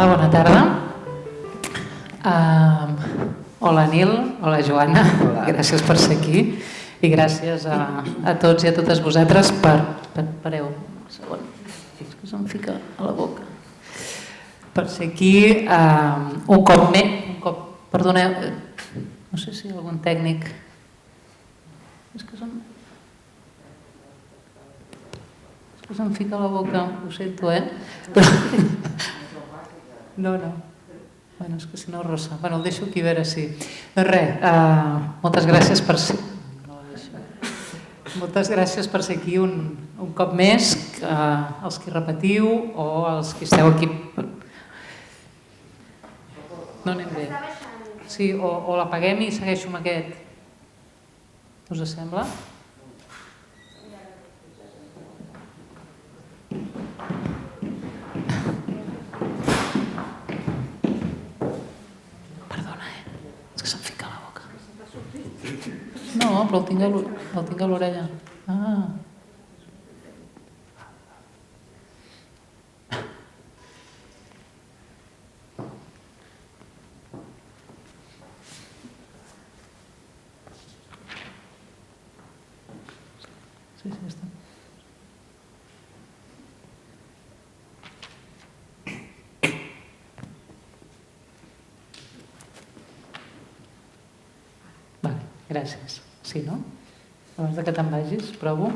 Hola, bona tarda. Hola, Nil. Hola, Joana. Hola. Gràcies per ser aquí i gràcies a tots i a totes vosaltres per... Pareu un segon, fins que se'm fica a la boca. Per ser aquí un cop més... Perdoneu, no sé si hi ha algun tècnic... És que se'm fica a la boca, ho sento, No. Bueno, és que si no rossa. Bueno, el deixo aquí a veure si... Doncs res, moltes gràcies per ser... Moltes gràcies per ser aquí un cop més, els que repetiu o els que esteu aquí... No anem bé. Sí, o l'apaguem i segueixo amb aquest. Us sembla? No, però el tinc a l'orella. Sí, està. Vale, gràcies. Sí, no? Abans que te'n vagis, provo.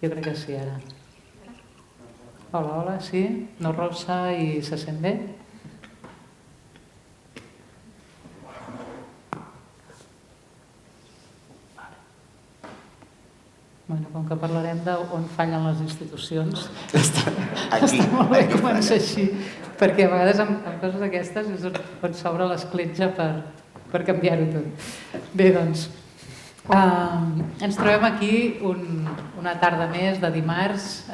Jo crec que sí, ara. Hola, sí? No rossa i se sent bé? Bueno, com que parlarem d'on fallen les institucions, està molt bé començar així, perquè a vegades amb coses d'aquestes és on s'obre l'escletxa per canviar-ho tot. Bé, doncs, ens trobem aquí una tarda més de dimarts,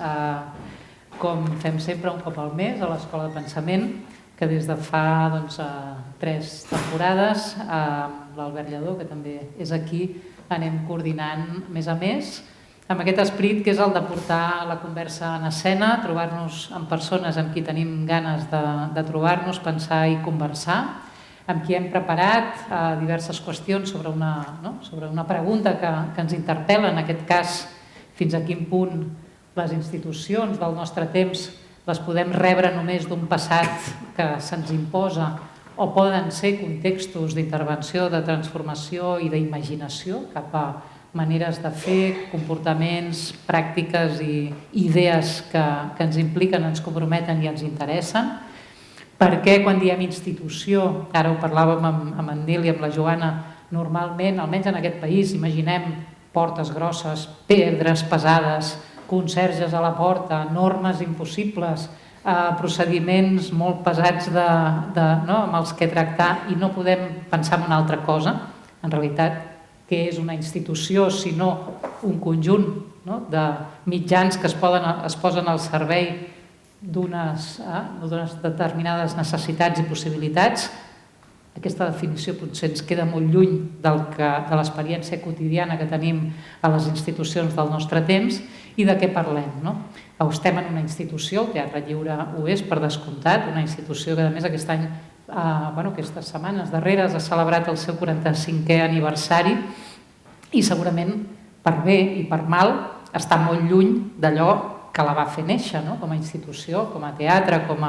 com fem sempre un cop al mes a l'Escola de Pensament, que des de fa 3 temporades, l'Albert Lledó, que també és aquí, anem coordinant més a més, amb aquest esperit que és el de portar la conversa en escena, trobar-nos amb persones amb qui tenim ganes de trobar-nos, pensar i conversar, amb qui hem preparat diverses qüestions sobre una pregunta que ens interpel·la, en aquest cas, fins a quin punt les institucions del nostre temps les podem rebre només d'un passat que se'ns imposa o poden ser contextos d'intervenció, de transformació i d'imaginació cap a maneres de fer, comportaments, pràctiques i idees que ens impliquen, ens comprometen i ens interessen. Perquè quan diem institució, ara ho parlàvem amb en Nil i amb la Joana, normalment, almenys en aquest país, imaginem portes grosses, pedres pesades, conserges a la porta, normes impossibles, procediments molt pesats amb els que tractar i no podem pensar en una altra cosa, en realitat, que és una institució, sinó un conjunt de mitjans que es posen al servei d'unes determinades necessitats i possibilitats. Aquesta definició potser ens queda molt lluny de l'experiència quotidiana que tenim a les institucions del nostre temps i de què parlem. Estem en una institució, el Teatre Lliure ho és per descomptat, una institució que a més aquest any, aquestes setmanes darreres, ha celebrat el seu 45è aniversari i segurament per bé i per mal està molt lluny d'allò que la va fer néixer com a institució, com a teatre, com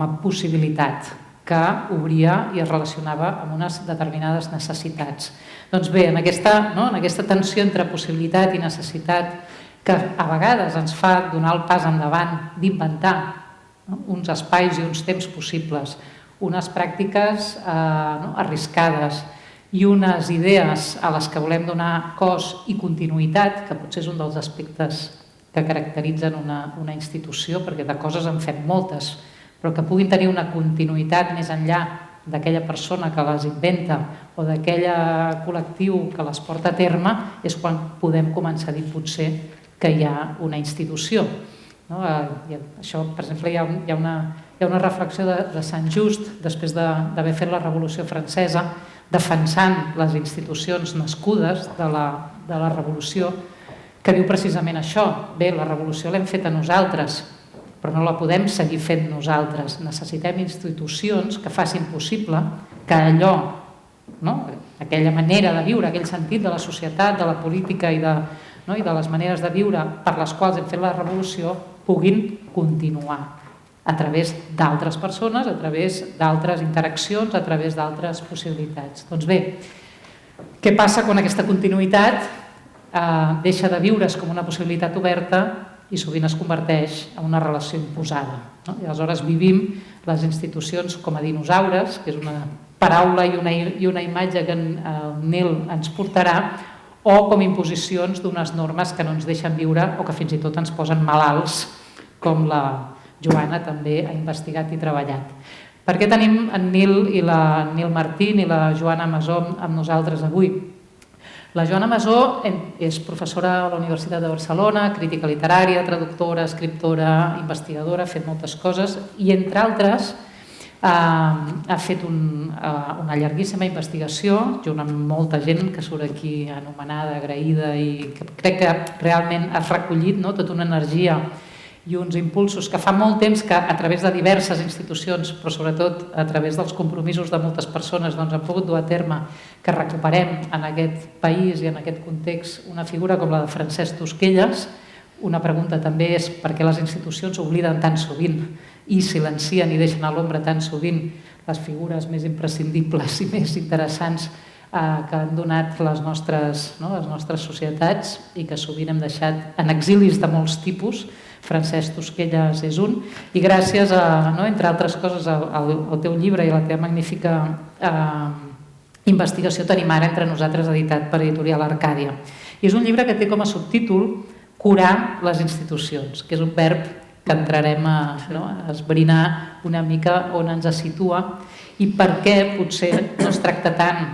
a possibilitat que obria i es relacionava amb unes determinades necessitats. Doncs bé, en aquesta tensió entre possibilitat i necessitat que a vegades ens fa donar el pas endavant d'inventar uns espais i uns temps possibles, unes pràctiques arriscades i unes idees a les que volem donar cos i continuïtat, que potser és un dels aspectes que caracteritzen una institució, perquè de coses en fem moltes, però que puguin tenir una continuïtat més enllà d'aquella persona que les inventa o d'aquell col·lectiu que les porta a terme, és quan podem començar a dir potser que hi ha una institució. Això, per exemple, hi ha una reflexió de Sant Just, després d'haver fet la Revolució Francesa, defensant les institucions nascudes de la Revolució, que diu precisament això. Bé, la revolució l'hem fet a nosaltres, però no la podem seguir fent nosaltres. Necessitem institucions que facin possible que allò, aquella manera de viure, aquell sentit de la societat, de la política i de les maneres de viure per les quals hem fet la revolució puguin continuar a través d'altres persones, a través d'altres interaccions, a través d'altres possibilitats. Doncs bé, què passa quan aquesta continuïtat deixa de viure's com una possibilitat oberta i sovint es converteix en una relació imposada? I aleshores vivim les institucions com a dinosaures, que és una paraula i una imatge que el Nil ens portarà, o com imposicions d'unes normes que no ens deixen viure o que fins i tot ens posen malalts, com la Joana també ha investigat i treballat. Per què tenim en Nil Martín i la Joana Masó amb nosaltres avui? La Joana Masó és professora a la Universitat de Barcelona, crítica literària, traductora, escriptora, investigadora, ha fet moltes coses i, entre altres, ha fet una llarguíssima investigació junt amb molta gent que surt aquí anomenada, agraïda, i que crec que realment ha recollit tota una energia i uns impulsos que fa molt temps que a través de diverses institucions, però sobretot a través dels compromisos de moltes persones, han pogut dur a terme que recuperem en aquest país i en aquest context una figura com la de Francesc Tosquelles. Una pregunta també és per què les institucions obliden tan sovint i silencien i deixen a l'ombra tan sovint les figures més imprescindibles i més interessants que han donat les nostres societats i que sovint hem deixat en exilis de molts tipus. Francesc Tosquelles és un, i gràcies a, entre altres coses, al teu llibre i a la teva magnífica investigació tenim ara entre nosaltres editat per Editorial Arcàdia. I és un llibre que té com a subtítol Curar les institucions, que és un verb que entrarem a esbrinar una mica on ens situa i per què potser no es tracta tant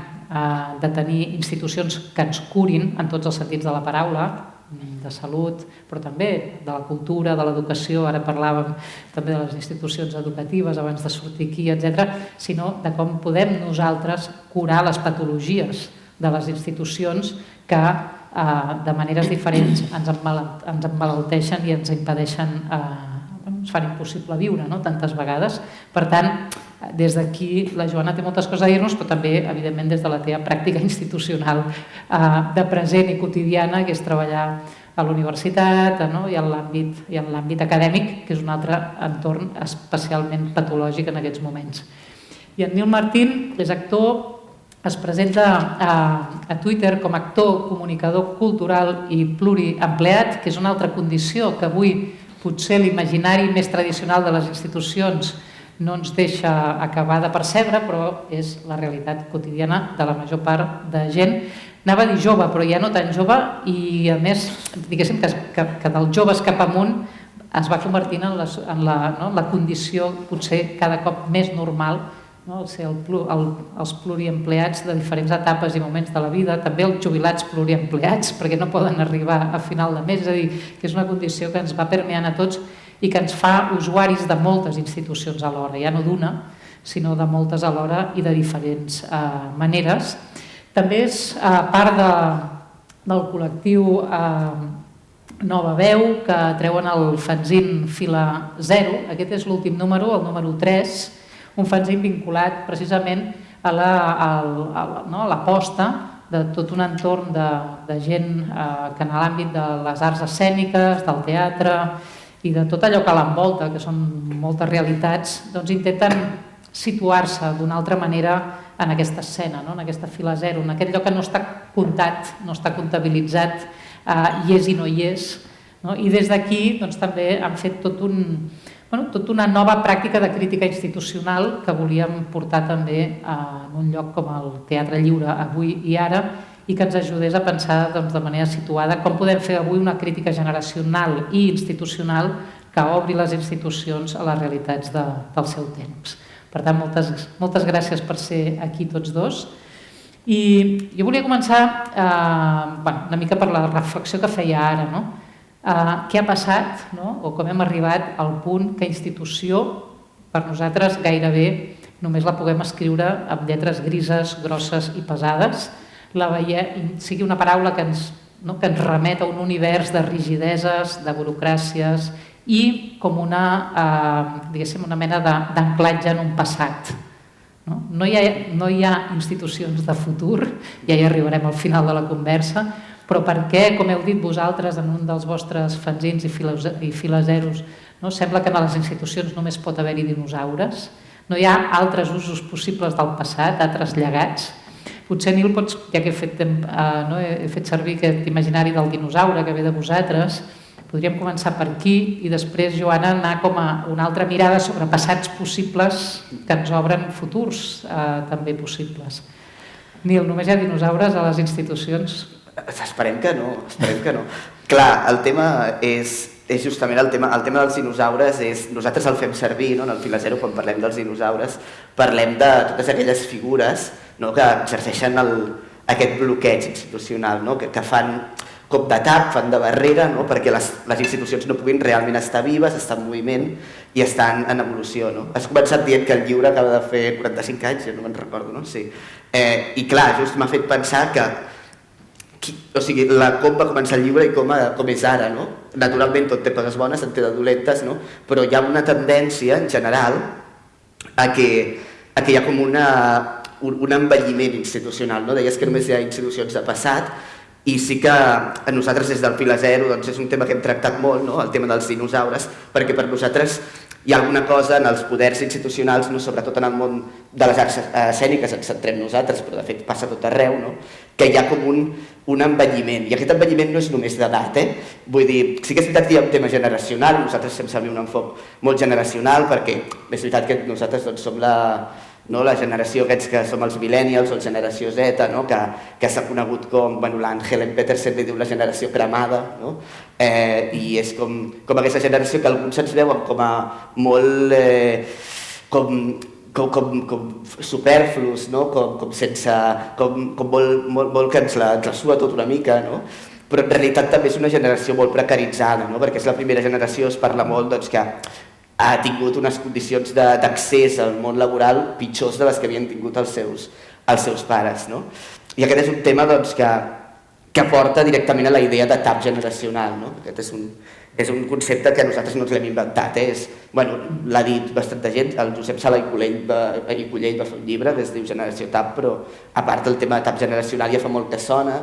de tenir institucions que ens curin en tots els sentits de la paraula, de salut, però també de la cultura, de l'educació, ara parlàvem també de les institucions educatives abans de sortir aquí, etc., sinó de com podem nosaltres curar les patologies de les institucions que de maneres diferents ens emmalalteixen i ens impedeixen, ens fan impossible viure tantes vegades. Per tant, des d'aquí la Joana té moltes coses a dir-nos, però també, evidentment, des de la teva pràctica institucional de present i quotidiana, que és treballar a la universitat i en l'àmbit acadèmic, que és un altre entorn especialment patològic en aquests moments. I en Nil Martín és actor, es presenta a Twitter com a actor, comunicador cultural i pluriempleat, que és una altra condició que avui potser l'imaginari més tradicional de les institucions no ens deixa acabar de percebre, però és la realitat quotidiana de la major part de gent. Anava a dir jove, però ja no tan jove, i a més, diguéssim que dels joves cap amunt es va convertint en la condició potser cada cop més normal, ser els pluriempleats de diferents etapes i moments de la vida, també els jubilats pluriempleats, perquè no poden arribar a final de mes, és a dir, que és una condició que ens va permeant a tots i que ens fa usuaris de moltes institucions alhora, ja no d'una, sinó de moltes alhora i de diferents maneres. També és part del col·lectiu Nova Veu, que treuen el fanzine Fila Zero. Aquest és l'últim número, el número 3, un fanzine vinculat precisament a l'aposta de tot un entorn de gent que en l'àmbit de les arts escèniques, del teatre i de tot allò que l'envolta, que són moltes realitats, doncs intenten situar-se d'una altra manera en aquesta escena, en aquesta fila zero, en aquest lloc que no està comptat, no està comptabilitzat, hi és i no hi és. I des d'aquí també han fet tota una nova pràctica de crítica institucional que volíem portar també en un lloc com el Teatre Lliure avui i ara, i que ens ajudés a pensar de manera situada com podem fer avui una crítica generacional i institucional que obri les institucions a les realitats del seu temps. Per tant, moltes gràcies per ser aquí tots dos. I jo volia començar una mica per la reflexió que feia ara. Què ha passat o com hem arribat al punt que institució per nosaltres gairebé només la puguem escriure amb lletres grises, grosses i pesades, sigui una paraula que ens remet a un univers de rigideses, de burocràcies i com una mena d'anclatge en un passat. No hi ha institucions de futur, ja hi arribarem al final de la conversa, però perquè, com heu dit vosaltres en un dels vostres fanzins i filazeros, sembla que en les institucions només pot haver-hi dinosaures, no hi ha altres usos possibles del passat, altres llegats. Potser, Nil, ja que he fet servir aquest imaginari del dinosaure que ve de vosaltres, podríem començar per aquí i després, Joana, anar com a una altra mirada sobre passats possibles que ens obren futurs també possibles. Nil, només hi ha dinosaures a les institucions? Esperem que no. Clar, el tema és justament el tema dels dinosaures. Nosaltres el fem servir, en el Filazero, quan parlem dels dinosaures, parlem de totes aquelles figures que exerceixen aquest bloqueig institucional, que fan com de tap, fan de barrera, perquè les institucions no puguin realment estar vives, estar en moviment i estan en evolució. Has començat dient que el llibre acaba de fer 45 anys, jo no me'n recordo, no? Sí. I clar, just m'ha fet pensar que com va començar el llibre i com és ara. Naturalment tot té coses bones, en té de dolentes, però hi ha una tendència en general a que hi ha com un envelliment institucional. Deies que només hi ha institucions de passat, i sí que a nosaltres des del Filazero és un tema que hem tractat molt, el tema dels dinosaures, perquè per nosaltres hi ha alguna cosa en els poders institucionals, sobretot en el món de les arts escèniques, ens centrem nosaltres, però de fet passa tot arreu, que hi ha com un envelliment. I aquest envelliment no és només d'edat, vull dir, sí que és veritat que hi ha un tema generacional, nosaltres fem servir un enfoc molt generacional, perquè és veritat que nosaltres som la generació aquests que som els millennials o la generació Z, que s'ha conegut com, l'Helen Petersen li diu la generació cremada, i és com aquesta generació que alguns ens veuen com a molt com superflus, com sense, com molt que ens la sua tot una mica, però en realitat també és una generació molt precaritzada, perquè és la primera generació, es parla molt que ha tingut unes condicions d'accés al món laboral pitjors de les que havien tingut els seus pares. I aquest és un tema que porta directament a la idea de tap generacional. Aquest és un concepte que nosaltres no ens l'hem inventat. L'ha dit bastanta gent, el Josep Sala i Collell va fer un llibre que es diu Generació Tap, però a part del tema de tap generacional ja fa molt que sona.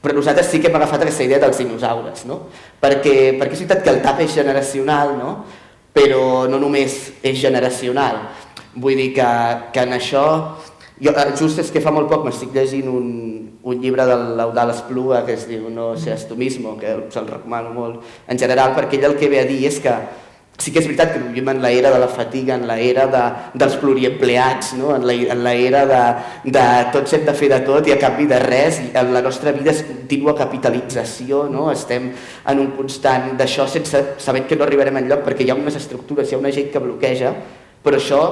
Però nosaltres sí que hem agafat aquesta idea dels dinosaures, perquè és veritat que el tap és generacional, però no només és generacional. Vull dir que en això... Just és que fa molt poc m'estic llegint un llibre del l'Eudald Esplua que es diu No seas tú mismo, que us el recomano molt en general, perquè ell el que ve a dir és que sí que és veritat que vivim en l'era de la fatiga, en l'era dels pluriempleats, en l'era de tots hem de fer de tot i a canvi de res, i en la nostra vida és contínua capitalització, estem en un constant d'això sense saber que no arribarem enlloc perquè hi ha unes estructures, hi ha una gent que bloqueja, però això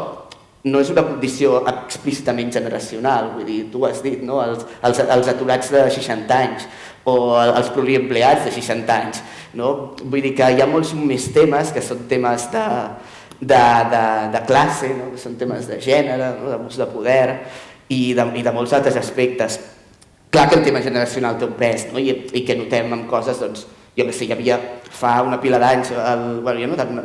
no és una condició explícitament generacional, vull dir, tu has dit, els aturats de 60 anys o els pluriempleats de 60 anys. Vull dir que hi ha molts més temes que són temes de classe, que són temes de gènere, d'abús de poder i de molts altres aspectes. Clar que el tema generacional té un pes i que notem en coses, jo que sé, hi havia fa una pila d'anys,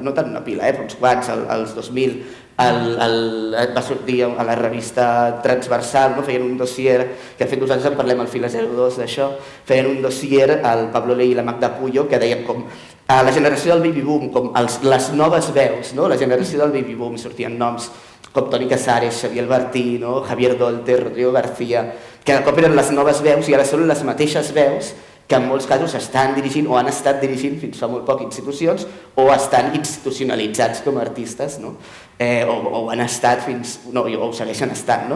no tant una pila, però uns quants, als 2000, va sortir a la revista Transversal, feien un dossier, que de fet nosaltres en parlem al Filazero 2 d'això, feien un dossier al Pablo Ley i la Magda Puyo que deien com la generació del baby boom, com les noves veus, la generació del baby boom, sortien noms com Toni Casares, Xavier Albertí, Javier Dolte, Rodrigo García, que de cop eren les noves veus i ara són les mateixes veus que en molts casos estan dirigint o han estat dirigint fins fa molt poc institucions o estan institucionalitzats com a artistes, o han estat fins... o ho segueixen estant,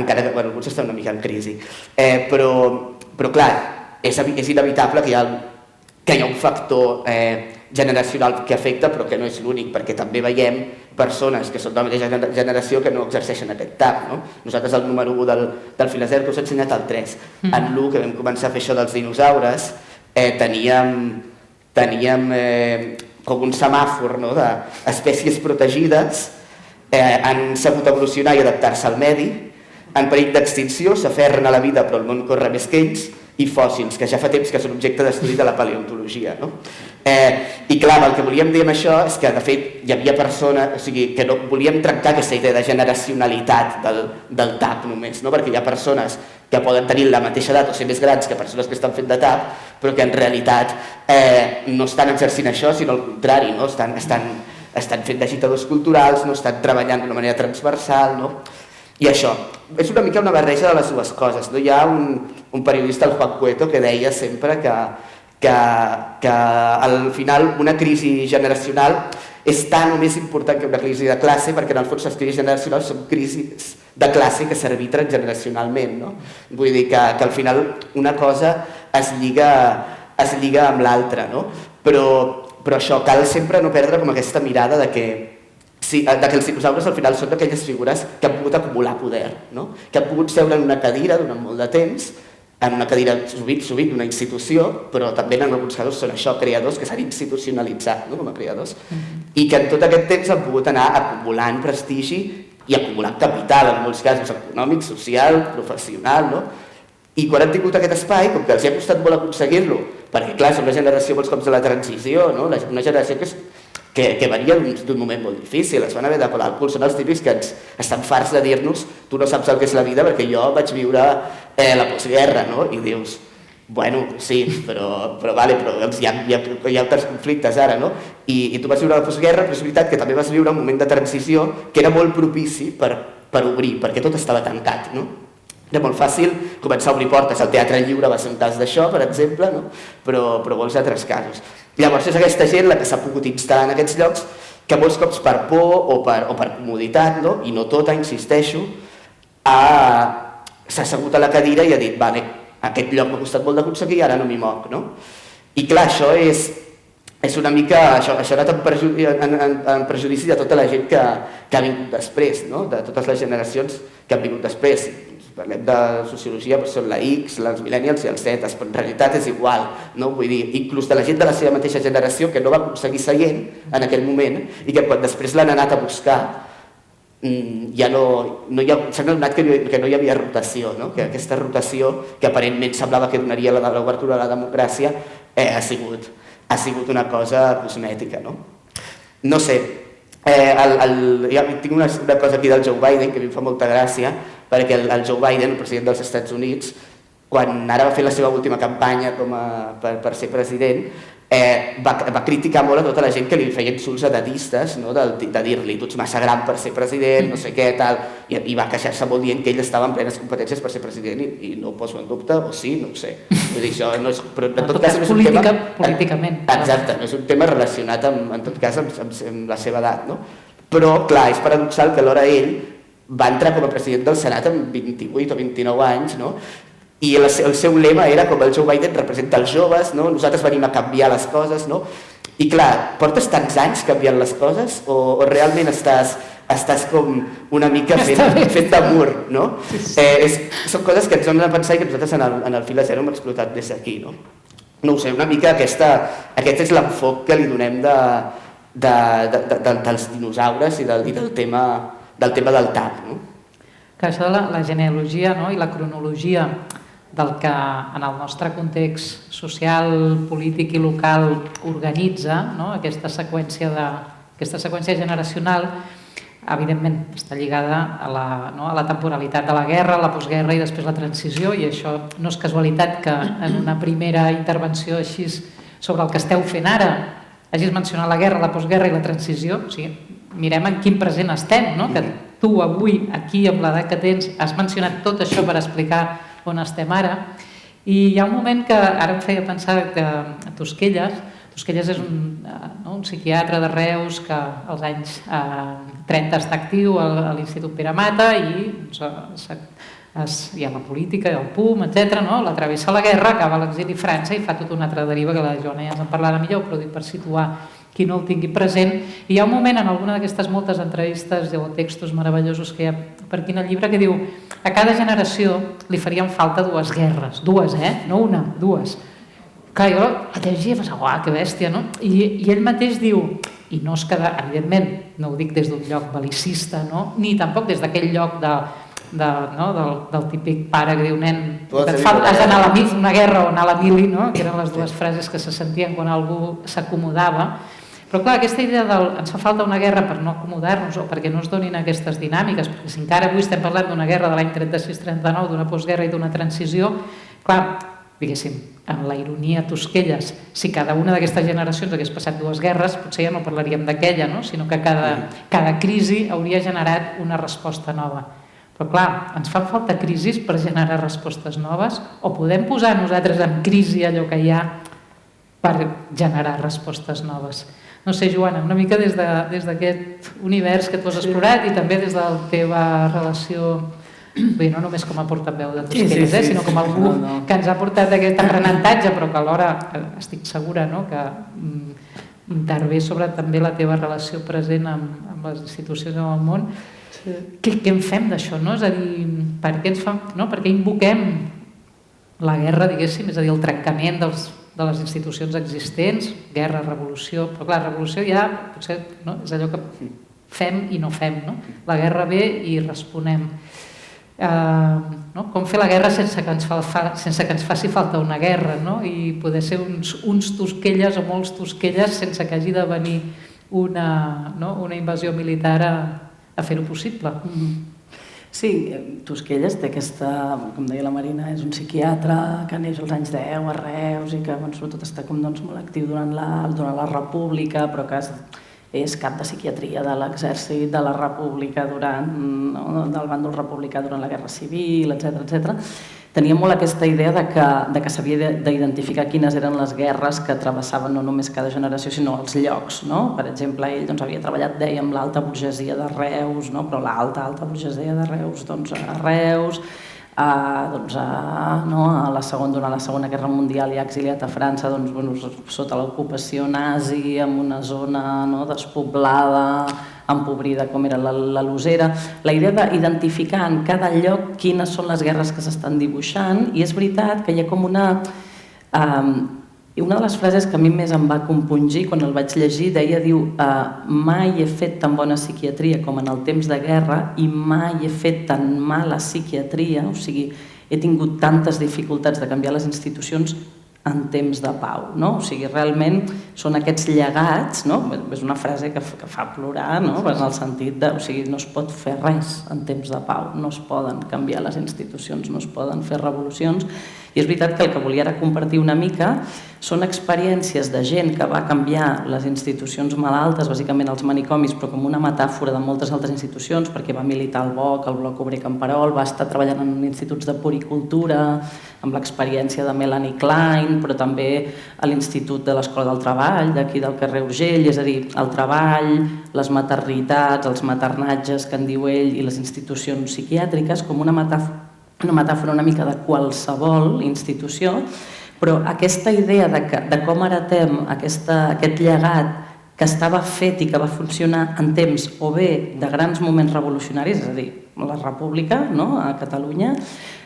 encara que alguns estan una mica en crisi. Però clar, és inevitable que hi ha un factor generacional que afecta, però que no és l'únic, perquè també veiem persones que són de la mateixa generació que no exerceixen aquest tap. Nosaltres el número 1 del Filazero, que us he ensenyat el 3, en l'1, que vam començar a fer això dels dinosaures, teníem com un semàfor d'espècies protegides, han sabut evolucionar i adaptar-se al medi, en perill d'extinció, s'aferren a la vida però el món corre més que ells, i fòssils, que ja fa temps que són objecte d'estudi de la paleontologia. No? I clar, el que volíem dir amb això és que, de fet, hi havia persones, o sigui, que no volíem trencar aquesta idea de generacionalitat del TAP només, no? Perquè hi ha persones que poden tenir la mateixa edat o ser més grans que persones que estan fent de TAP, però que en realitat no estan exercint això, sinó al contrari, no? Estan fent d'agitadors culturals, no estan treballant d'una manera transversal, no? I això, és una mica una barreja de les dues coses. No? Hi ha un periodista, el Juan Cueto, que deia sempre que al final una crisi generacional és tan o més important que una crisi de classe, perquè en el fons les crisis generacionals són crisis de classe que s'arbitren generacionalment. No? Vull dir que al final una cosa es lliga amb l'altra, no? Però això, cal sempre no perdre com aquesta mirada de que els dinosaures al final són aquelles figures que han pogut acumular poder, no? Que han pogut seure en una cadira durant molt de temps, en una cadira sovint d'una institució, però també en alguns casos són això, creadors que s'han institucionalitzat, no? Com a creadors, i que en tot aquest temps han pogut anar acumulant prestigi i acumulant capital, en molts casos econòmic, social, professional, no? I quan han tingut aquest espai, com que els ha costat molt aconseguir-lo, perquè clar, són una generació molts cops de la transició, no? Una generació que venia d'un moment molt difícil, es van haver de pelar el cul, són els típics que estan farts de dir-nos tu no saps el que és la vida perquè jo vaig viure la postguerra, no? I dius, bueno, sí, però hi ha altres conflictes ara, no? I tu vas viure la postguerra, però és veritat que també vas viure un moment de transició que era molt propici per obrir, perquè tot estava tancat, no? Era molt fàcil començar a obrir portes, el teatre lliure va ser un cas d'això, per exemple, no? però molts altres casos. Llavors és aquesta gent la que s'ha pogut instal·lar en aquests llocs que molts cops per por o per comoditat, no? I no tota, insisteixo, s'ha assegut a la cadira i ha dit vale, aquest lloc m'ha costat molt d'aconseguir i ara no m'hi moc. No? I clar, això és una mica, això ha anat en prejudici de tota la gent que ha vingut després, no? De totes les generacions que han vingut després. Parlem de sociologia, però són la X, els millennials i els Z, però en realitat és igual, no? Vull dir, inclús de la gent de la seva mateixa generació que no va aconseguir seient en aquell moment i que quan després l'han anat a buscar ja s'han adonat que no hi havia rotació, no? Que aquesta rotació, que aparentment semblava que donaria l'obertura a la democràcia, ha sigut una cosa cosmètica, no? No sé, tinc una cosa aquí del Joe Biden que a mi em fa molta gràcia, perquè el Joe Biden, el president dels Estats Units, quan ara va fer la seva última campanya per ser president, va criticar molt a tota la gent que li feia insults edadistes, no? De dir-li tu ets massa gran per ser president, no sé què, tal, i va queixar-se molt dient que ell estava en plenes competències per ser president i no ho poso en dubte, o sí, no ho sé. Vull dir, això no és, però en tot cas no és un tema... Políticament. Exacte, no és un tema relacionat en tot cas amb la seva edat, no? Però, clar, és paradoxal que alhora ell va entrar com a president del Senat amb 28 o 29 anys, no? I el seu lema era com el Joe Biden representa els joves, no? Nosaltres venim a canviar les coses, no? I clar, portes tants anys canviant les coses o realment estàs com una mica fet de mur, no? Són coses que ens donen a pensar i que nosaltres en el Fil a Zero hem explotat des d'aquí, no? No ho sé, una mica aquest és l'enfoc que li donem dels dinosaures i del tema del TAP, no? Que això de la genealogia, no? I la cronologia del que en el nostre context social, polític i local organitza, no? Aquesta seqüència generacional, evidentment està lligada a la temporalitat de la guerra, la postguerra i després la transició, i això no és casualitat que en una primera intervenció així sobre el que esteu fent ara hagis mencionat la guerra, la postguerra i la transició. O sigui, mirem en quin present estem, no? Que tu avui, aquí, amb l'edat que tens, has mencionat tot això per explicar on estem ara. I hi ha un moment que ara em feia pensar que Tosquelles és un psiquiatre de Reus que als anys 30 està actiu a l'Institut Pere Mata i hi ha la política, el PUM, etc. La travessa la guerra, acaba a l'exili a França i fa tota una altra deriva que la Joana ja ens en parlarà millor, però dic per situar qui no el tingui present. I hi ha un moment en alguna d'aquestes moltes entrevistes o textos meravellosos que hi ha per aquí en el llibre que diu a cada generació li farien falta dues guerres, dues, no una, dues. Clar, jo la llegia i pensava, uah, que bèstia, no? I ell mateix diu, i no és que, evidentment, no ho dic des d'un lloc bel·licista, no? Ni tampoc des d'aquell lloc de del típic pare que diu, nen, has d'anar a una guerra o anar a la mili, que eren les dues frases que se sentien quan algú s'acomodava. Però clar, aquesta idea ens fa falta una guerra per no acomodar-nos o perquè no es donin aquestes dinàmiques, perquè si encara avui estem parlant d'una guerra de l'any 36-39, d'una postguerra i d'una transició, clar, diguéssim, en la ironia tosquelles, si cada una d'aquestes generacions hagués passat dues guerres, potser ja no parlaríem d'aquella, sinó que cada crisi hauria generat una resposta nova. Però clar, ens fan falta crisis per generar respostes noves o podem posar nosaltres en crisi allò que hi ha per generar respostes noves? No sé, Joana, una mica des d'aquest univers que tu has explorat i també des de la teva relació, no només com a portaveu de Tosquelles, sinó com algú que ens ha portat aquest aprenentatge, però que alhora estic segura que intervé sobre també la teva relació present amb les institucions en el món. Què en fem d'això? És a dir, per què invoquem la guerra, diguéssim, és a dir, el trencament de les institucions existents, guerra, revolució, però clar, revolució ja potser és allò que fem i no fem, la guerra ve i responem. Com fer la guerra sense que ens faci falta una guerra i poder ser uns tosquelles o molts tosquelles sense que hagi de venir una invasió militar a fer-ho possible. Sí, Tosquelles té aquesta, com deia la Marina, és un psiquiatre que neix als anys 10 a Reus i que sobretot està molt actiu durant la República, però que és cap de psiquiatria de l'exèrcit de la República del bàndol republicà durant la Guerra Civil, etc. Tenia molt aquesta idea de que s'havia d'identificar quines eren les guerres que travessaven no només cada generació, sinó els llocs. Per exemple, ell havia treballat, dèiem, l'alta burgesia de Reus, però l'alta burgesia de Reus, a Reus, durant la Segona Guerra Mundial i exiliat a França sota l'ocupació nazi, en una zona despoblada, empobrida com era la Losera. La idea d'identificar en cada lloc quines són les guerres que s'estan dibuixant, i és veritat que hi ha com una de les frases que a mi més em va compungir quan el vaig llegir, diu mai he fet tan bona psiquiatria com en el temps de guerra i mai he fet tan mala psiquiatria, o sigui, he tingut tantes dificultats de canviar les institucions en temps de pau. O sigui, realment són aquests llegats, és una frase que fa plorar, en el sentit de, o sigui, no es pot fer res en temps de pau, no es poden canviar les institucions, no es poden fer revolucions, i és veritat que el que volia era compartir una mica són experiències de gent que va canviar les institucions malaltes, bàsicament els manicomis, però com una metàfora de moltes altres institucions, perquè va militar al Bloc Obrer Camperol, va estar treballant en instituts de puricultura, amb l'experiència de Melanie Klein, però també a l'Institut de l'Escola del Treball, d'aquí del carrer Urgell, és a dir, el treball, les maternitats, els maternatges que en diu ell i les institucions psiquiàtriques com una metàfora una mica de qualsevol institució, però aquesta idea de com heretem aquest llegat que estava fet i que va funcionar en temps o bé de grans moments revolucionaris, és a dir, la República a Catalunya,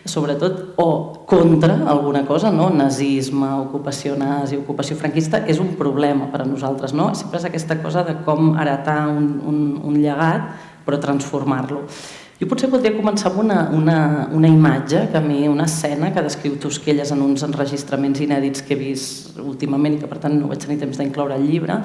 sobretot, o contra alguna cosa, nazisme, ocupació nazi, ocupació franquista, és un problema per a nosaltres. Sempre és aquesta cosa de com heretar un llegat però transformar-lo. Jo potser voldria començar amb una imatge, una escena que descriu Tosquelles en uns enregistraments inèdits que he vist últimament i que per tant no vaig tenir temps d'incloure al llibre.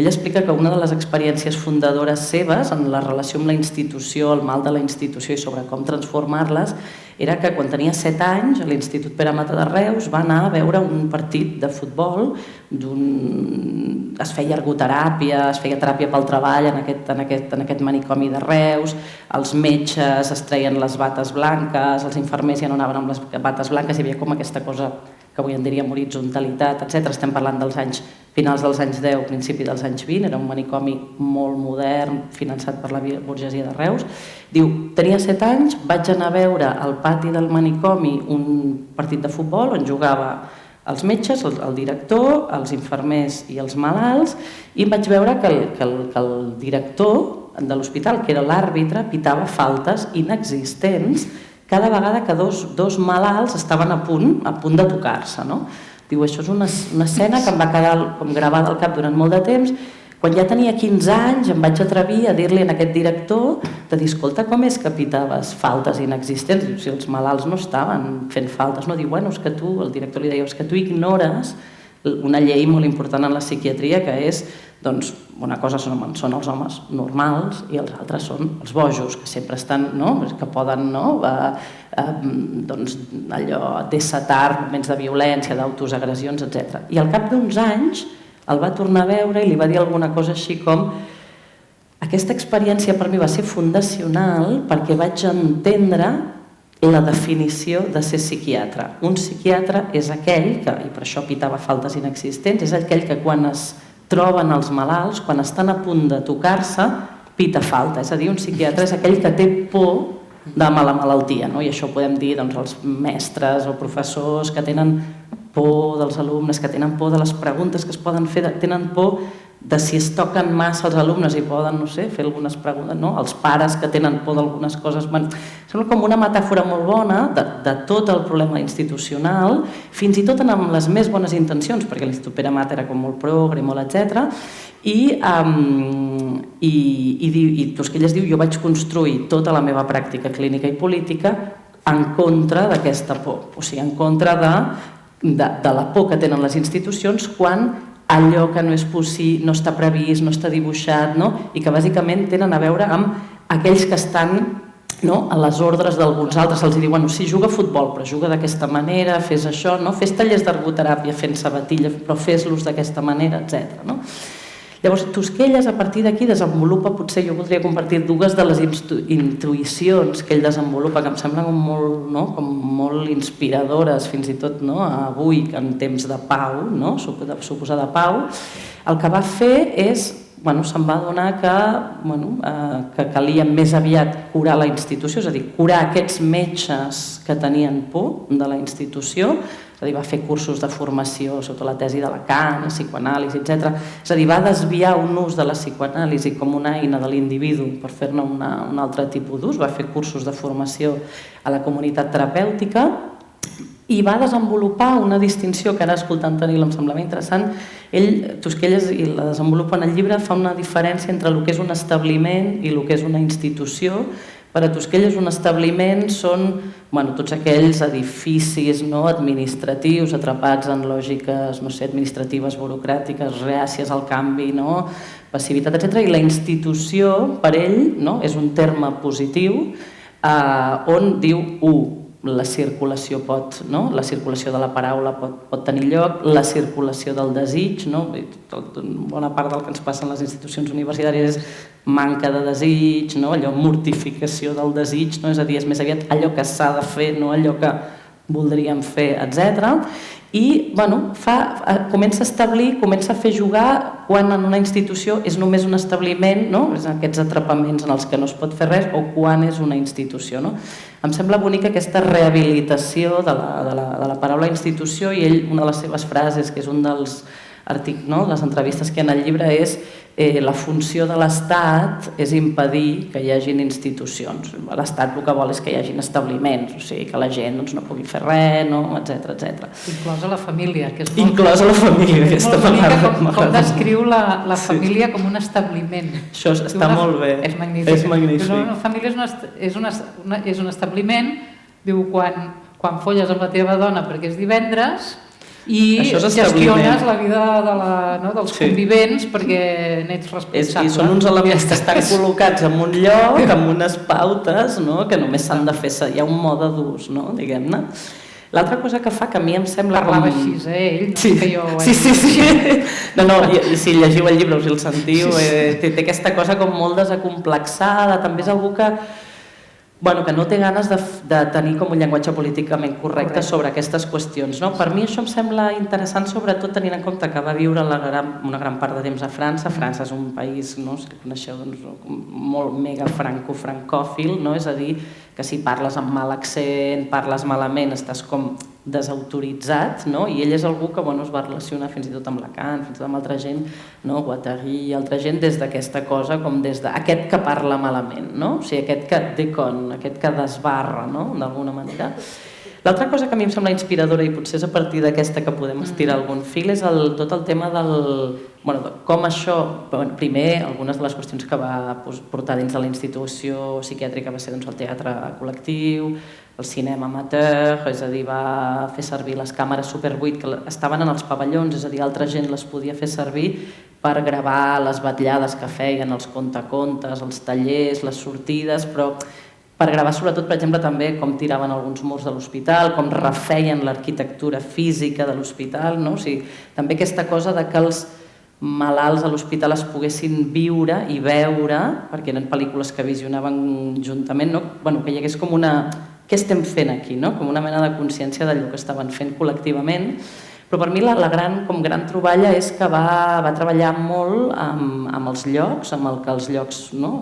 Ell explica que una de les experiències fundadores seves en la relació amb la institució, el mal de la institució i sobre com transformar-les, era que quan tenia 7 anys a l'Institut Pere Mata de Reus va anar a veure un partit de futbol, es feia ergoteràpia, es feia teràpia pel treball en aquest manicomi de Reus, els metges es treien les bates blanques, els infermers ja no anaven amb les bates blanques, hi havia com aquesta cosa que avui en diríem horitzontalitat, etc. Estem parlant dels anys finals dels anys 10, principi dels anys 20, era un manicomi molt modern, finançat per la burgesia de Reus. Diu, tenia 7 anys, vaig anar a veure al pati del manicomi un partit de futbol on jugava els metges, el director, els infermers i els malalts, i vaig veure que el director de l'hospital, que era l'àrbitre, pitava faltes inexistents cada vegada que dos malalts estaven a punt de tocar-se. Diu, això és una escena que em va quedar com gravada al cap durant molt de temps, Quan ja tenia 15 anys em vaig atrevir a dir-li a aquest director de dir, escolta, com és que pitaves faltes inexistents? Diu, si els malalts no estaven fent faltes. No, diu, bueno, és que tu, el director li deia, és que tu ignores una llei molt important en la psiquiatria que és, doncs, una cosa són els homes normals i els altres són els bojos, que sempre estan, no?, que poden, no?, doncs, allò, desatar moments de violència, d'autoagressions, etc. I al cap d'uns anys el va tornar a veure i li va dir alguna cosa així com aquesta experiència per mi va ser fundacional perquè vaig entendre la definició de ser psiquiatre. Un psiquiatre és aquell que, i per això pitava faltes inexistents, és aquell que quan es troben els malalts, quan estan a punt de tocar-se, pita falta. És a dir, un psiquiatre és aquell que té por de la malaltia, no? I això ho podem dir doncs, als mestres o professors que tenen por dels alumnes, que tenen por de les preguntes que es poden fer, tenen por de si es toquen massa els alumnes i poden, no sé, fer algunes preguntes, no? Els pares que tenen por d'algunes coses. Sembla com una metàfora molt bona de tot el problema institucional, fins i tot amb les més bones intencions, perquè l'Institut Pere Mata era com molt progre, molt etc. I Tosquelles diu, jo vaig construir tota la meva pràctica clínica i política en contra d'aquesta por, o sigui, en contra de la por que tenen les institucions quan allò que no és possible, no està previst, no està dibuixat, no? I que bàsicament tenen a veure amb aquells que estan, no?, a les ordres d'alguns altres. Se'ls diu, bueno, sí, juga a futbol, però juga d'aquesta manera, fes això, no? Fes tallers d'ergoteràpia fent sabatilla, però fes-los d'aquesta manera, etc. No? Llavors, Tosquelles, a partir d'aquí, desenvolupa, potser jo voldria compartir dues de les intuïcions que ell desenvolupa, que em semblen molt, no?, com molt inspiradores, fins i tot, no?, avui, en temps de pau, no?, suposada pau. El que va fer és, bueno, se'n va adonar que calia més aviat curar la institució, és a dir, curar aquests metges que tenien por de la institució. És a dir, va fer cursos de formació sota la tesi de Lacan, psicoanàlisi, etc. És a dir, va desviar un ús de la psicoanàlisi com una eina de l'individu per fer-ne un altre tipus d'ús, va fer cursos de formació a la comunitat terapèutica i va desenvolupar una distinció que ara escoltant Tenil em semblava interessant. Ell, Tosquelles, i la desenvolupa en el llibre, fa una diferència entre el que és un establiment i el que és una institució. Per a Tosquelles un establiment són tots aquells edificis administratius atrapats en lògiques administratives, burocràtiques, reàcies al canvi, passivitat, etc. I la institució, per ell, és un terme positiu on diu la circulació la circulació de la paraula pot tenir lloc, la circulació del desig, bona part del que ens passa en les institucions universitàries és manca de desig, allò mortificació del desig, és a dir, és més aviat allò que s'ha de fer, no allò que voldríem fer, etc. I comença a establir, comença a fer jugar quan en una institució és només un establiment, és aquests atrapaments en els que no es pot fer res, o quan és una institució. Em sembla bonica aquesta rehabilitació de la paraula institució, i ell, una de les seves frases, que és un dels articles, les entrevistes que hi ha en el llibre, és la funció de l'Estat és impedir que hi hagin institucions. L'Estat el que vol és que hi hagin establiments, o sigui, que la gent no pugui fer res, etc. Inclosa la família, que és inclosa la família, aquesta vegada. Com descriu la família com un establiment. Això està molt bé. És magnífic. Una família és un establiment, diu, quan folles amb la teva dona perquè és divendres, i gestiones la vida dels convivents perquè n'ets responsable. I són uns elements que estan col·locats en un lloc, amb unes pautes, que només s'han de fer, hi ha un mode d'ús, diguem-ne. L'altra cosa que fa, que a mi em sembla... Parlava així, ell, que jo... Sí. Si llegiu el llibre us el sentiu, té aquesta cosa com molt desacomplexada, també és algú que no té ganes de tenir com un llenguatge políticament correcte sobre aquestes qüestions. Per mi això em sembla interessant, sobretot tenint en compte que va viure una gran part de temps a França. França és un país, si el coneixeu, molt mega francòfil, és a dir, que si parles amb mal accent, parles malament, estàs com desautoritzat, i ell és algú que es va relacionar fins i tot amb Lacan, fins i tot amb altra gent, Guattari i altra gent, des d'aquesta cosa, com des d'aquest que parla malament, o sigui, aquest que decon, aquest que desbarra, d'alguna manera. L'altra cosa que a mi em sembla inspiradora, i potser és a partir d'aquesta que podem estirar algun fil, és tot el tema de com això, primer, algunes de les qüestions que va portar dins de la institució psiquiàtrica va ser el teatre col·lectiu, el cinema amateur, és a dir, va fer servir les càmeres Super 8 que estaven en els pavellons, és a dir, altra gent les podia fer servir per gravar les vetllades que feien, els contacontes, els tallers, les sortides, però per gravar sobretot, per exemple, també com tiraven alguns murs de l'hospital, com refeien l'arquitectura física de l'hospital, no? O sigui, també aquesta cosa de que els malalts a l'hospital es poguessin viure i veure, perquè eren pel·lícules que visionaven juntament, no? Bueno, que hi hagués com una... Què estem fent aquí? No? Com una mena de consciència d'allò que estaven fent col·lectivament. Però per mi la gran troballa és que va treballar molt amb els llocs, amb el que els llocs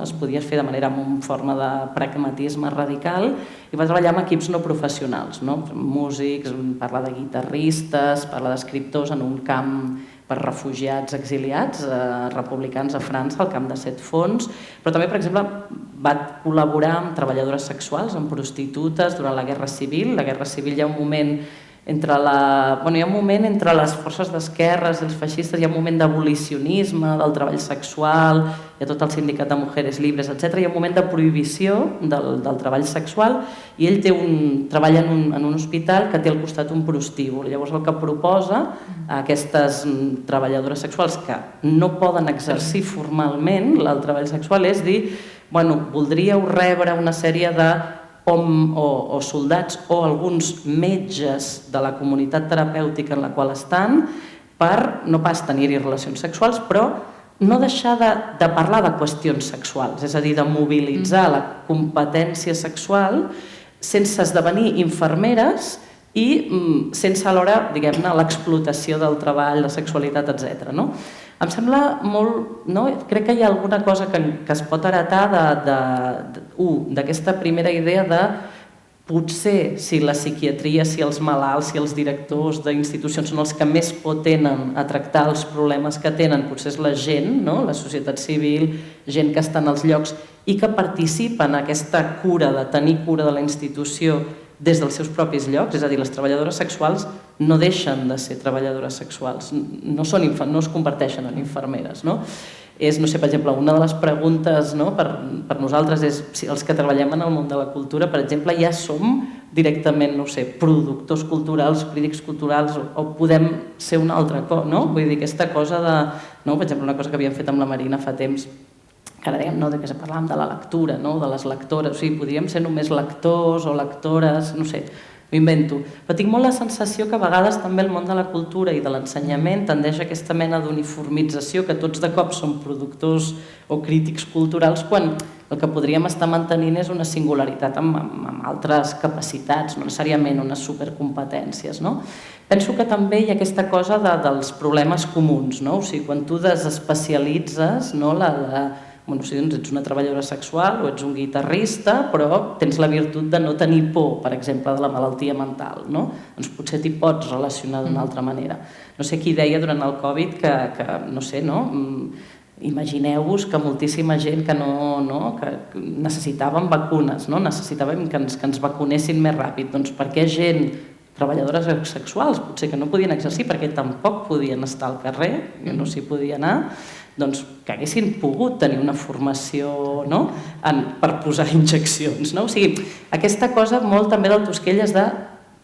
es podia fer de manera amb forma de pragmatisme radical, i va treballar amb equips no professionals, músics, parla de guitarristes, parla d'escriptors en un camp per refugiats exiliats republicans a França, al camp de Set Fonts, però també, per exemple, va col·laborar amb treballadores sexuals, amb prostitutes durant la Guerra Civil. La Guerra Civil hi ha un moment entre les forces d'esquerres i els feixistes, hi ha un moment d'abolicionisme del treball sexual, hi ha tot el sindicat de Mujeres Libres, etc. Hi ha un moment de prohibició del treball sexual i ell treballa en un hospital que té al costat un prostíbul. Llavors el que proposa a aquestes treballadores sexuals que no poden exercir formalment el treball sexual és dir, voldríeu rebre una sèrie de o soldats o alguns metges de la comunitat terapèutica en la qual estan per no pas tenir-hi relacions sexuals, però no deixar de parlar de qüestions sexuals, és a dir, de mobilitzar la competència sexual sense esdevenir infermeres i sense alhora, diguem-ne, l'explotació del treball, la sexualitat, etc. Em sembla molt... Crec que hi ha alguna cosa que es pot heretar d'aquesta primera idea de potser si la psiquiatria, si els malalts, si els directors d'institucions són els que més por tenen a tractar els problemes que tenen, potser és la gent, la societat civil, gent que està en els llocs i que participa en aquesta cura, de tenir cura de la institució des dels seus propis llocs, és a dir, les treballadores sexuals no deixen de ser treballadores sexuals, no es converteixen en infermeres. És, per exemple, una de les preguntes per nosaltres és si els que treballem en el món de la cultura, per exemple, ja som directament, productors culturals, crítics culturals, o podem ser una altra cosa, Vull dir, aquesta cosa de... Per exemple, una cosa que havíem fet amb la Marina fa temps, que ara dèiem que parlàvem de la lectura, de les lectores, o sigui, podríem ser només lectors o lectores, m'ho invento. Però tinc molt la sensació que a vegades també el món de la cultura i de l'ensenyament tendeix a aquesta mena d'uniformització, que tots de cop són productors o crítics culturals, quan el que podríem estar mantenint és una singularitat amb altres capacitats, no necessàriament unes supercompetències. Penso que també hi ha aquesta cosa dels problemes comuns, o sigui, quan tu desespecialitzes si ets una treballadora sexual o ets un guitarrista, però tens la virtut de no tenir por, per exemple, de la malaltia mental, doncs potser t'hi pots relacionar d'una altra manera. No sé qui deia durant el Covid que imagineu-vos que moltíssima gent que necessitàvem vacunes, necessitàvem que ens vacunessin més ràpid, doncs perquè gent, treballadores sexuals, potser que no podien exercir perquè tampoc podien estar al carrer, que no s'hi podia anar, doncs que haguessin pogut tenir una formació per posar injeccions. O sigui, aquesta cosa molt també del Tosquell és de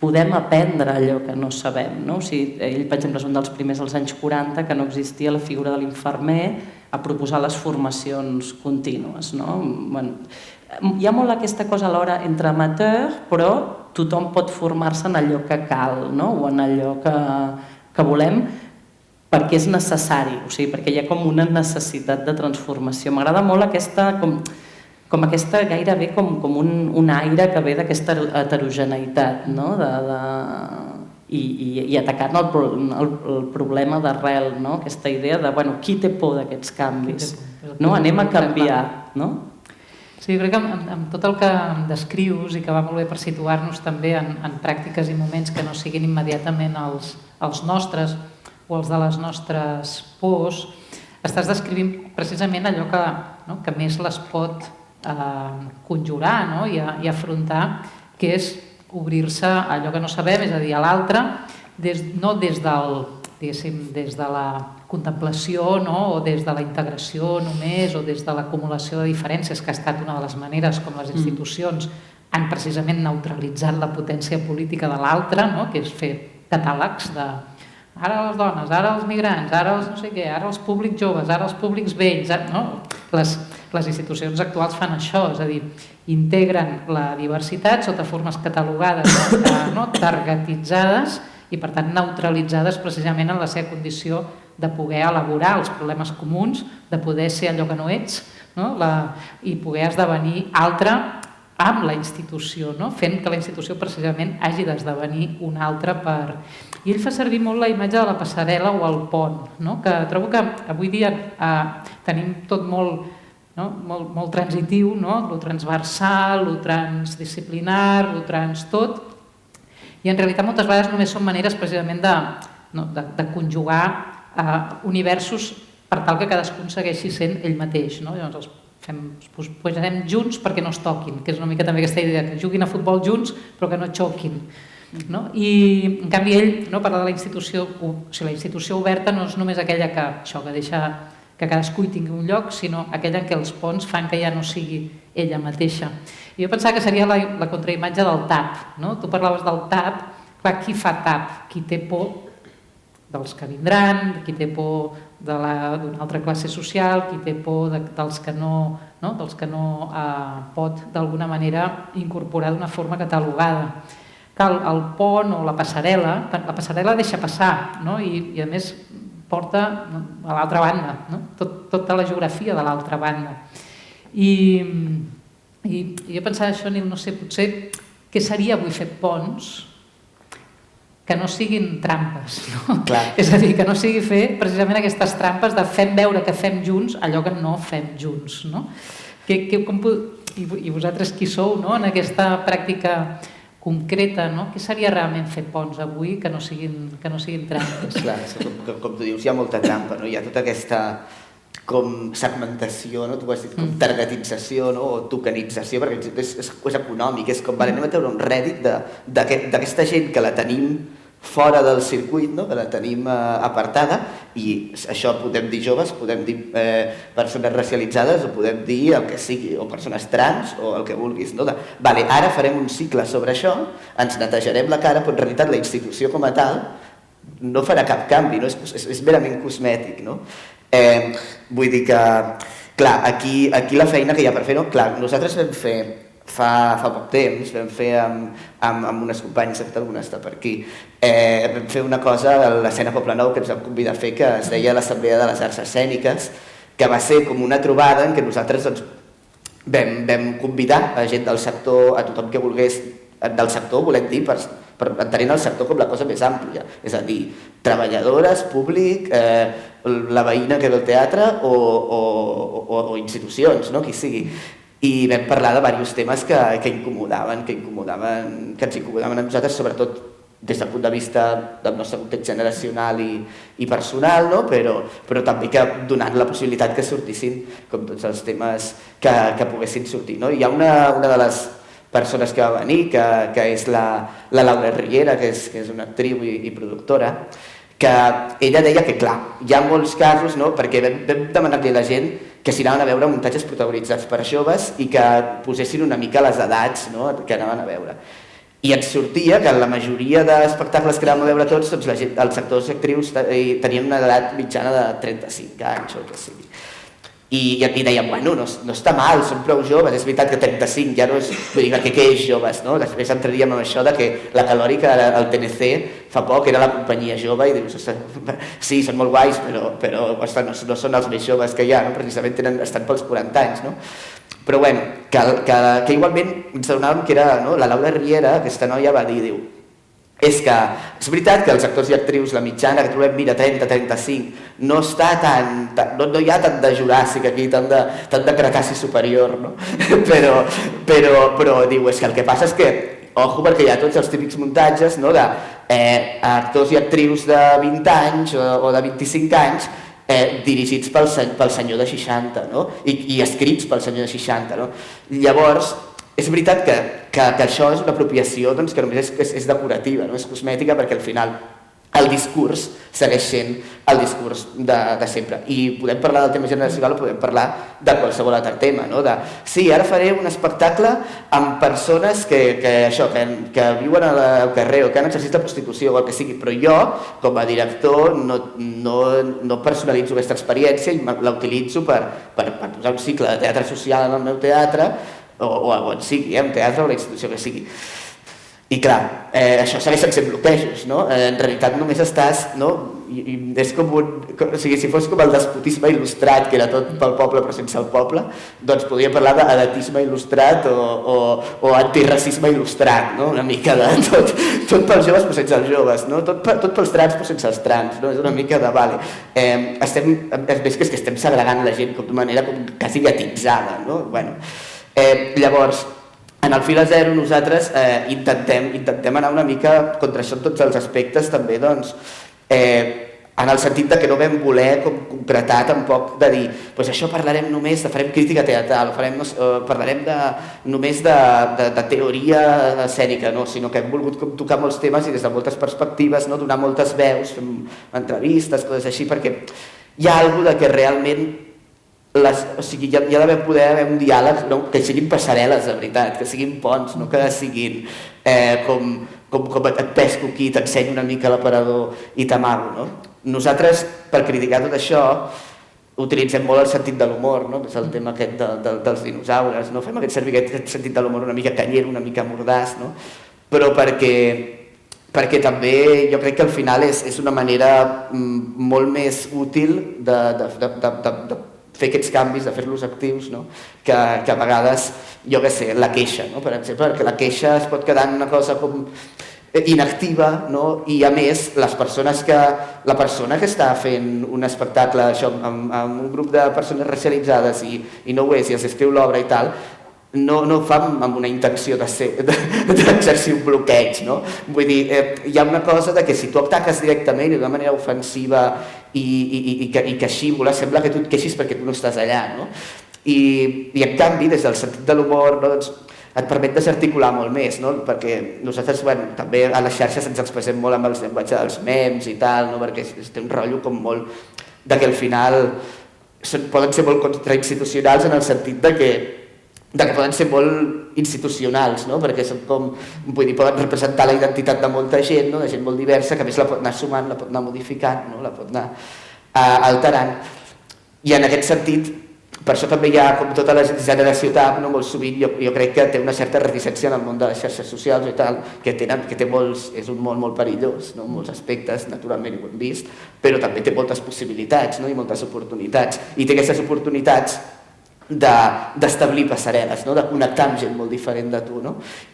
podem aprendre allò que no sabem. O sigui, ell, per exemple, és un dels primers als anys 40 que no existia la figura de l'infermer a proposar les formacions contínues. Hi ha molt aquesta cosa alhora entre amateur, però tothom pot formar-se en allò que cal o en allò que volem, perquè és necessari, o sigui, perquè hi ha com una necessitat de transformació. M'agrada molt aquesta, com aquesta gairebé com un aire que ve d'aquesta heterogeneïtat, i atacant el problema d'arrel, aquesta idea de, qui té por d'aquests canvis? Anem a canviar, Sí, crec que amb tot el que descrius i que va molt bé per situar-nos també en pràctiques i moments que no siguin immediatament els nostres o els de les nostres pors, estàs descrivint precisament allò que més les pot conjurar i afrontar, que és obrir-se a allò que no sabem, és a dir, a l'altre, no des de la contemplació, no? O des de la integració només, o des de l'acumulació de diferències, que ha estat una de les maneres com les institucions han precisament neutralitzat la potència política de l'altre, no? Que és fer catàlegs de ara les dones, ara els migrants, ara els no sé què, ara els públics joves, ara els públics vells, no? Les institucions actuals fan això, és a dir, integren la diversitat sota formes catalogades, no? Targetitzades i per tant neutralitzades precisament en la seva condició de poder elaborar els problemes comuns, de poder ser allò que no ets, no? I poder esdevenir altre amb la institució, no? Fent que la institució precisament hagi d'esdevenir un altre per... I ell fa servir molt la imatge de la passarel·la o el pont, no? Que trobo que avui dia tenim tot molt, no? molt transitiu, no? Lo transversal, lo transdisciplinar, lo trans tot, i en realitat moltes vegades només són maneres precisament de conjugar universos per tal que cadascun segueixi sent ell mateix, no? Llavors els posarem junts perquè no es toquin, que és una mica també aquesta idea, que juguin a futbol junts però que no xoquin. No? I en canvi ell parla de la institució, o sigui, la institució oberta no és només aquella que deixa que cadascú hi tingui un lloc, sinó aquella en què els ponts fan que ja no sigui ella mateixa. I jo pensava que seria la contraimatge del tap. No? Tu parlaves del tap, clar, qui fa tap? Qui té por dels que vindran, qui té por d'una altra classe social, qui té por dels que no pot d'alguna manera incorporar d'una forma catalogada. El pont o la passarel·la deixa passar, no? I a més porta a l'altra banda, no? Tota la geografia de l'altra banda. I jo pensava això, Nil, no sé, potser què seria avui fer ponts que no siguin trampes, no? És a dir, que no sigui fer precisament aquestes trampes de fem veure que fem junts allò que no fem junts, no? I vosaltres qui sou, no? En aquesta pràctica concreta, no? Què seria realment fer ponts avui que no siguin trampes? Clar, com tu dius, hi ha molta trampa, no? Hi ha tota aquesta com segmentació, no? Tu has dit com targetització, no? O tokenització, perquè és econòmic, és com, anem a treure un rèdit d'aquesta gent que la tenim fora del circuit, no? Que la tenim apartada, i això podem dir joves, podem dir persones racialitzades, o podem dir el que sigui, o persones trans, o el que vulguis, no? Vale, ara farem un cicle sobre això, ens netejarem la cara, però en realitat la institució com a tal no farà cap canvi, no? És merament cosmètic, no? Vull dir que, clar, aquí la feina que hi ha per fer, no? Clar, nosaltres vam fer fa poc temps, vam fer amb unes companyes, de fet alguna està per aquí, vam fer una cosa a l'escena Poblenou que ens vam convidar a fer, que es deia l'Assemblea de les Arts Escèniques, que va ser com una trobada en què nosaltres vam convidar a gent del sector, a tothom que volgués del sector, volem dir, per entenent el sector com la cosa més àmplia, és a dir, treballadores, públic, la veïna que ve al teatre o institucions, no? Qui sigui. I vam parlar de diversos temes que ens incomodaven a nosaltres, sobretot des del punt de vista del nostre context generacional i personal, no? Però també que donant la possibilitat que sortissin com tots els temes que poguessin sortir. No? Hi ha una de les persones que va venir, que és la Laura Riera, que és una actriu i productora, que ella deia que, clar, hi ha molts casos, no? Perquè vam demanar-li a la gent que s'hi anaven a veure muntatges protagonitzats per joves i que posessin una mica les edats, no? Que anaven a veure. I ens sortia que la majoria d'espectacles que anàvem a veure tots, doncs els actors i actrius tenien una edat mitjana de 35 anys o el que sigui. I dèiem, bueno, no està mal, són prou joves, és veritat que 35 ja no és, vull dir, què és joves, no? Després entraríem en això de que la Calòrica al TNC fa poc era la companyia jove i dius, sí, són molt guais, però no són els més joves que hi ha, no? Precisament estan pels 40 anys, no? Però bueno, que igualment ens adonàvem que era, no? La Laura Riera, aquesta noia, va dir, diu, és que és veritat que els actors i actrius, la mitjana que trobem, mira, 30-35, no hi ha tant de Juràssic aquí, tant de Cretaci superior, no? Però diu, és que el que passa és que, ojo, perquè hi ha tots els típics muntatges, no? D'actors i actrius de 20 anys o de 25 anys dirigits pel senyor de 60, no? I escrits pel senyor de 60, no? Llavors, és veritat que això és una apropiació que només és decorativa, és cosmètica, perquè al final el discurs segueix sent el discurs de sempre. I podem parlar del tema generacional o podem parlar de qualsevol altre tema. Sí, ara faré un espectacle amb persones que viuen al carrer o que han exercit la prostitució o el que sigui, però jo, com a director, no personalitzo aquesta experiència i la utilitzo per posar un cicle de teatre social en el meu teatre o on sigui, en teatre o la institució que sigui. I clar, això segueixen sent bloquejos, no? En realitat només estàs, no? És com si fos com el despotisme il·lustrat, que era tot pel poble però sense el poble, doncs podríem parlar d'edatisme il·lustrat o antiracisme il·lustrat, no? Una mica de tot pels joves però sense els joves, no? Tot pels trans però sense els trans, no? És una mica de, vale, és que estem segregant la gent de manera quasi gatitzada, no? Bueno, llavors, en el Fila Zero nosaltres intentem anar una mica contra això en tots els aspectes també, doncs, en el sentit de que no vam voler concretar tampoc de dir això parlarem només, farem crítica teatral, parlarem només de teoria escènica, sinó que hem volgut tocar molts temes i des de moltes perspectives, donar moltes veus, fem entrevistes, coses així, perquè hi ha alguna cosa que realment hi ha d'haver poder haver un diàleg, que siguin passarel·les de veritat, que siguin ponts, no que siguin com et pesco aquí, t'ensenyo una mica l'aparador i t'amago. Nosaltres, per criticar tot això, utilitzem molt el sentit de l'humor, que és el tema aquest dels dinosaures, fem servir aquest sentit de l'humor una mica canyero, una mica mordàs, però perquè també jo crec que al final és una manera molt més útil de fer aquests canvis, de fer-los actius, que a vegades, jo què sé, la queixa, per exemple, perquè la queixa es pot quedar en una cosa com inactiva, i a més, la persona que està fent un espectacle amb un grup de persones racialitzades i no ho és, i els escriu l'obra i tal, no ho fa amb una intenció d'exercir un bloqueig, Vull dir, hi ha una cosa que si tu ataques directament i d'una manera ofensiva i que així sembla que tu et queixis perquè tu no estàs allà, I en canvi, des del sentit de l'humor, et permet desarticular molt més, perquè nosaltres també a les xarxes ens expressem molt amb el llenguatge dels memes i tal, perquè té un rotllo com molt que al final poden ser molt contrainstitucionals en el sentit de que poden ser molt institucionals, perquè són poden representar la identitat de molta gent, de gent molt diversa, que a més la pot anar sumant, la pot anar modificant, la pot anar alterant. I en aquest sentit, per això també hi ha tota la generació TAP, molt sovint jo crec que té una certa reticència en el món de les xarxes socials i tal, que és un món molt perillós, molts aspectes, naturalment ho hem vist, però també té moltes possibilitats i moltes oportunitats. I té aquestes oportunitats d'establir passarel·les, de connectar amb gent molt diferent de tu,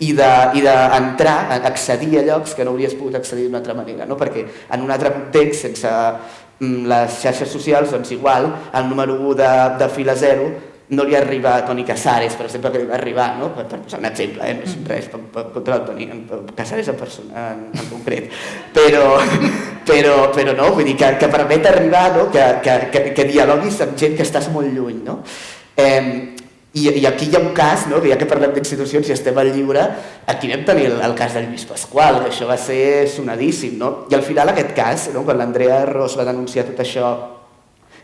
i d'entrar, accedir a llocs que no hauries pogut accedir d'una altra manera, perquè en un altre context, sense les xarxes socials, doncs igual, el número 1 de Fila Zero no li arriba a Toni Casares, per exemple, que li va arribar, per posar un exemple, no és res contra el Toni Casares en concret, però no, vull dir que permet arribar, que dialoguis amb gent que estàs molt lluny, I aquí hi ha un cas, que ja que parlem d'institucions i estem al lliure, aquí vam tenir el cas del Lluís Pasqual, que això va ser sonadíssim, i al final aquest cas, quan l'Andrea Ros va denunciar tot això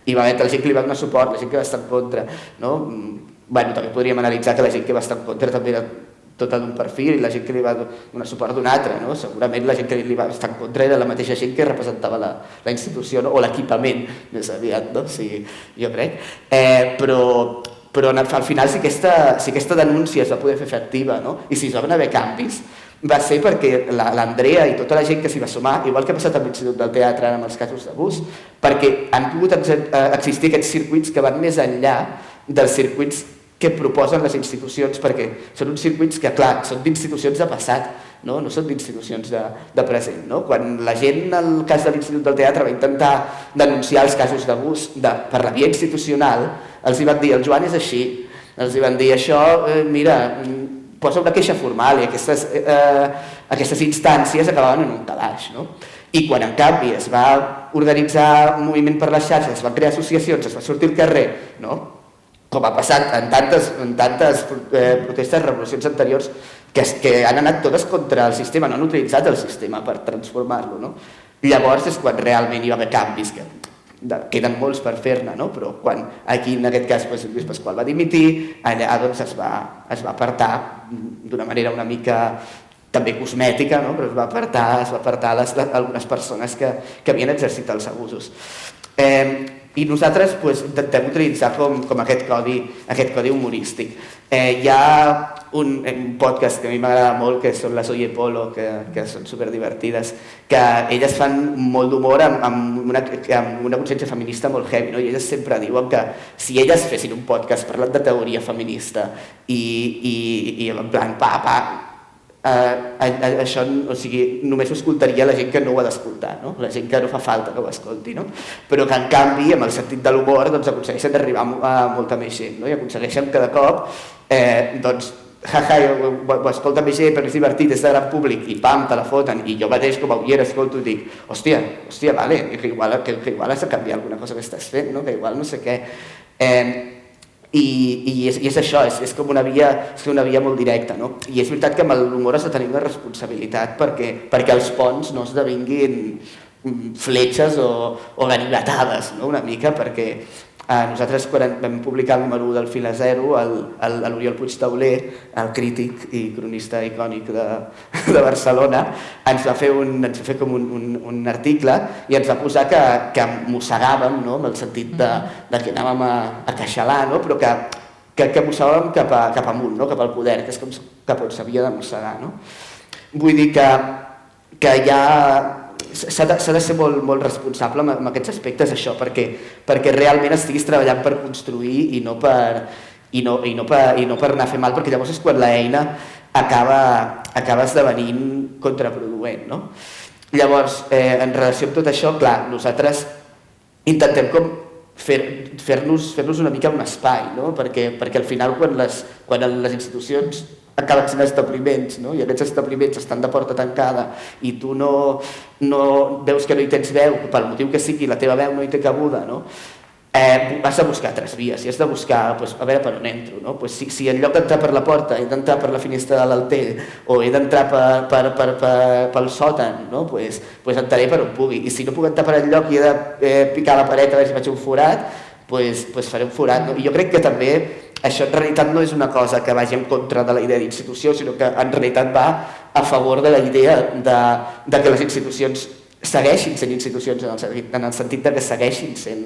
i va haver la gent que li va donar suport, la gent que va estar en contra, també podríem analitzar que la gent que va estar en contra també era tota d'un perfil i la gent que li va donar suport d'un altre, segurament la gent que li va estar en contra era la mateixa gent que representava la institució o l'equipament, més aviat, jo crec, però al final si aquesta denúncia es va poder fer efectiva i si es van haver canvis va ser perquè l'Andrea i tota la gent que s'hi va sumar, igual que ha passat amb l'Institut del Teatre amb els casos d'abús, perquè han pogut existir aquests circuits que van més enllà dels circuits que proposen les institucions, perquè són uns circuits que, clar, són d'institucions de passat, no són d'institucions de present. Quan la gent, en el cas de l'Institut del Teatre, va intentar denunciar els casos d'abús per la via institucional, els hi van dir, el Joan és així, els hi van dir, això, mira, posa una queixa formal i aquestes instàncies acabaven en un calaix. I quan, en canvi, es va organitzar un moviment per les xarxes, es van crear associacions, es va sortir al carrer, com ha passat en tantes protestes, revolucions anteriors que han anat totes contra el sistema, no han utilitzat el sistema per transformar-lo, no? Llavors és quan realment hi va haver canvis, que queden molts per fer-ne, no? Però quan aquí en aquest cas Lluís Pasqual va dimitir, allà doncs es va apartar d'una manera una mica també cosmètica, no? Però es va apartar algunes persones que havien exercit els abusos. I nosaltres intentem utilitzar com aquest codi humorístic. Hi ha un podcast que a mi m'agrada molt, que són les Oye Polo, que són superdivertides, que elles fan molt d'humor amb una consciència feminista molt heavy, no? I elles sempre diuen que si elles fessin un podcast parlant de teoria feminista i en plan això, o sigui, només ho escoltaria la gent que no ho ha d'escoltar, no? La gent que no fa falta que ho escolti, no? Però que en canvi, amb el sentit de l'humor, doncs aconsegueixen arribar a molta més gent, no? I aconsegueixen cada cop, doncs, ho escolta més gent, però és divertit, és de gran públic, i pam, te la foten, i jo mateix com a oiera escolto i dic, hòstia, vale, que igual has de canviar alguna cosa que estàs fent, no? Que igual no sé què. I és això, és com una via molt directa, no? I és veritat que amb l'humor has de tenir una responsabilitat perquè els ponts no esdevinguin fletxes o ganivetades, no? Una mica, perquè nosaltres quan vam publicar el número 1 del Fil a Zero, l'Oriol Puigtauler, el crític i cronista icònic de Barcelona, ens va fer com un article i ens va posar que mossegàvem, no? En el sentit de que anàvem a queixalar, no? Però que mossegàvem cap amunt, no? Cap al poder, que és com cap on s'havia de mossegar, no? Vull dir que ja s'ha de ser molt responsable amb aquests aspectes, això, perquè realment estiguis treballant per construir i no per anar a fer mal, perquè llavors és quan l'eina acaba esdevenint contraproduent, no? Llavors, en relació amb tot això, clar, nosaltres intentem com fer-nos una mica un espai, no? Perquè al final quan les institucions acaben sent establiments, no? I aquests establiments estan de porta tancada i tu no veus que no hi tens veu, pel motiu que sigui la teva veu no hi té cabuda, no? Vas a buscar altres vies i has de buscar, a veure per on entro, no? Si en lloc d'entrar per la porta he d'entrar per la finestra de l'altell o he d'entrar pel sòtan, no? Entraré per on pugui, i si no puc entrar per enlloc i he de picar la paret a veure si faig un forat, faré un forat, no? I jo crec que també això en realitat no és una cosa que vagi en contra de la idea d'institució, sinó que en realitat va a favor de la idea de que les institucions segueixin sent institucions en el sentit que segueixin sent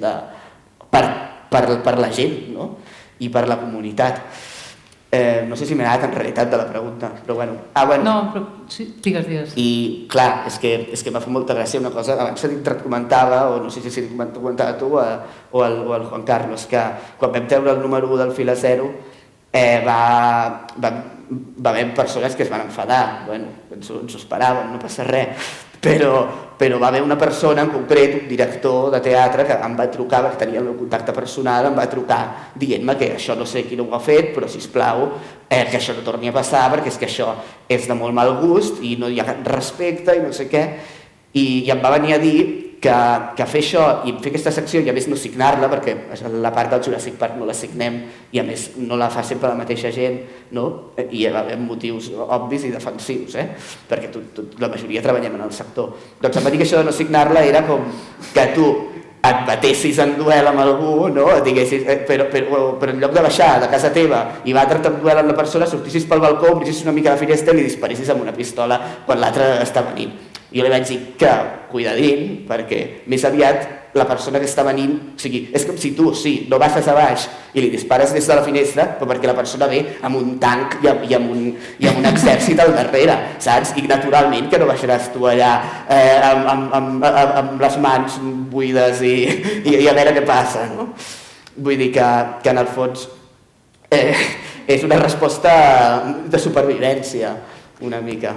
per la gent, no? I per la comunitat. No sé si m'he anat en realitat de la pregunta, però bueno. No, però sí, digues. I clar, és que m'ha fet molta gràcia una cosa, abans et comentava, o no sé si t'ho comentava tu o el Juan Carlos, que quan vam treure el número 1 del Fil a Zero va haver persones que es van enfadar, bueno, ens ho esperàvem, no passa res, però va haver una persona en concret, un director de teatre, que em va trucar, que tenia el meu contacte personal, em va trucar dient-me que això no sé qui no ho ha fet, però sisplau, que això no torni a passar, perquè és que això és de molt mal gust i no hi ha cap respecte i no sé què, i em va venir a dir que fer això i fer aquesta secció i a més no signar-la, perquè la part del Jurassic Park no la signem i a més no la fa sempre la mateixa gent, no? I amb motius obvis i defensius, perquè la majoria treballem en el sector. Doncs em va dir que això de no signar-la era com que tu et batessis en duel amb algú, no? Et diguessis, però en lloc de baixar de casa teva i batre't en duel amb la persona, sortissis pel balcó, obrissis una mica la finestra i li disparessis amb una pistola quan l'altre està venint. Jo li vaig dir que cuidadín, perquè més aviat la persona que està venint, o sigui, és com si tu, no baixes a baix i li dispares des de la finestra, però perquè la persona ve amb un tanc i amb un exèrcit al darrere, saps? I naturalment que no baixaràs tu allà amb les mans buides i a veure què passa, no? Vull dir que en el fons és una resposta de supervivència, una mica.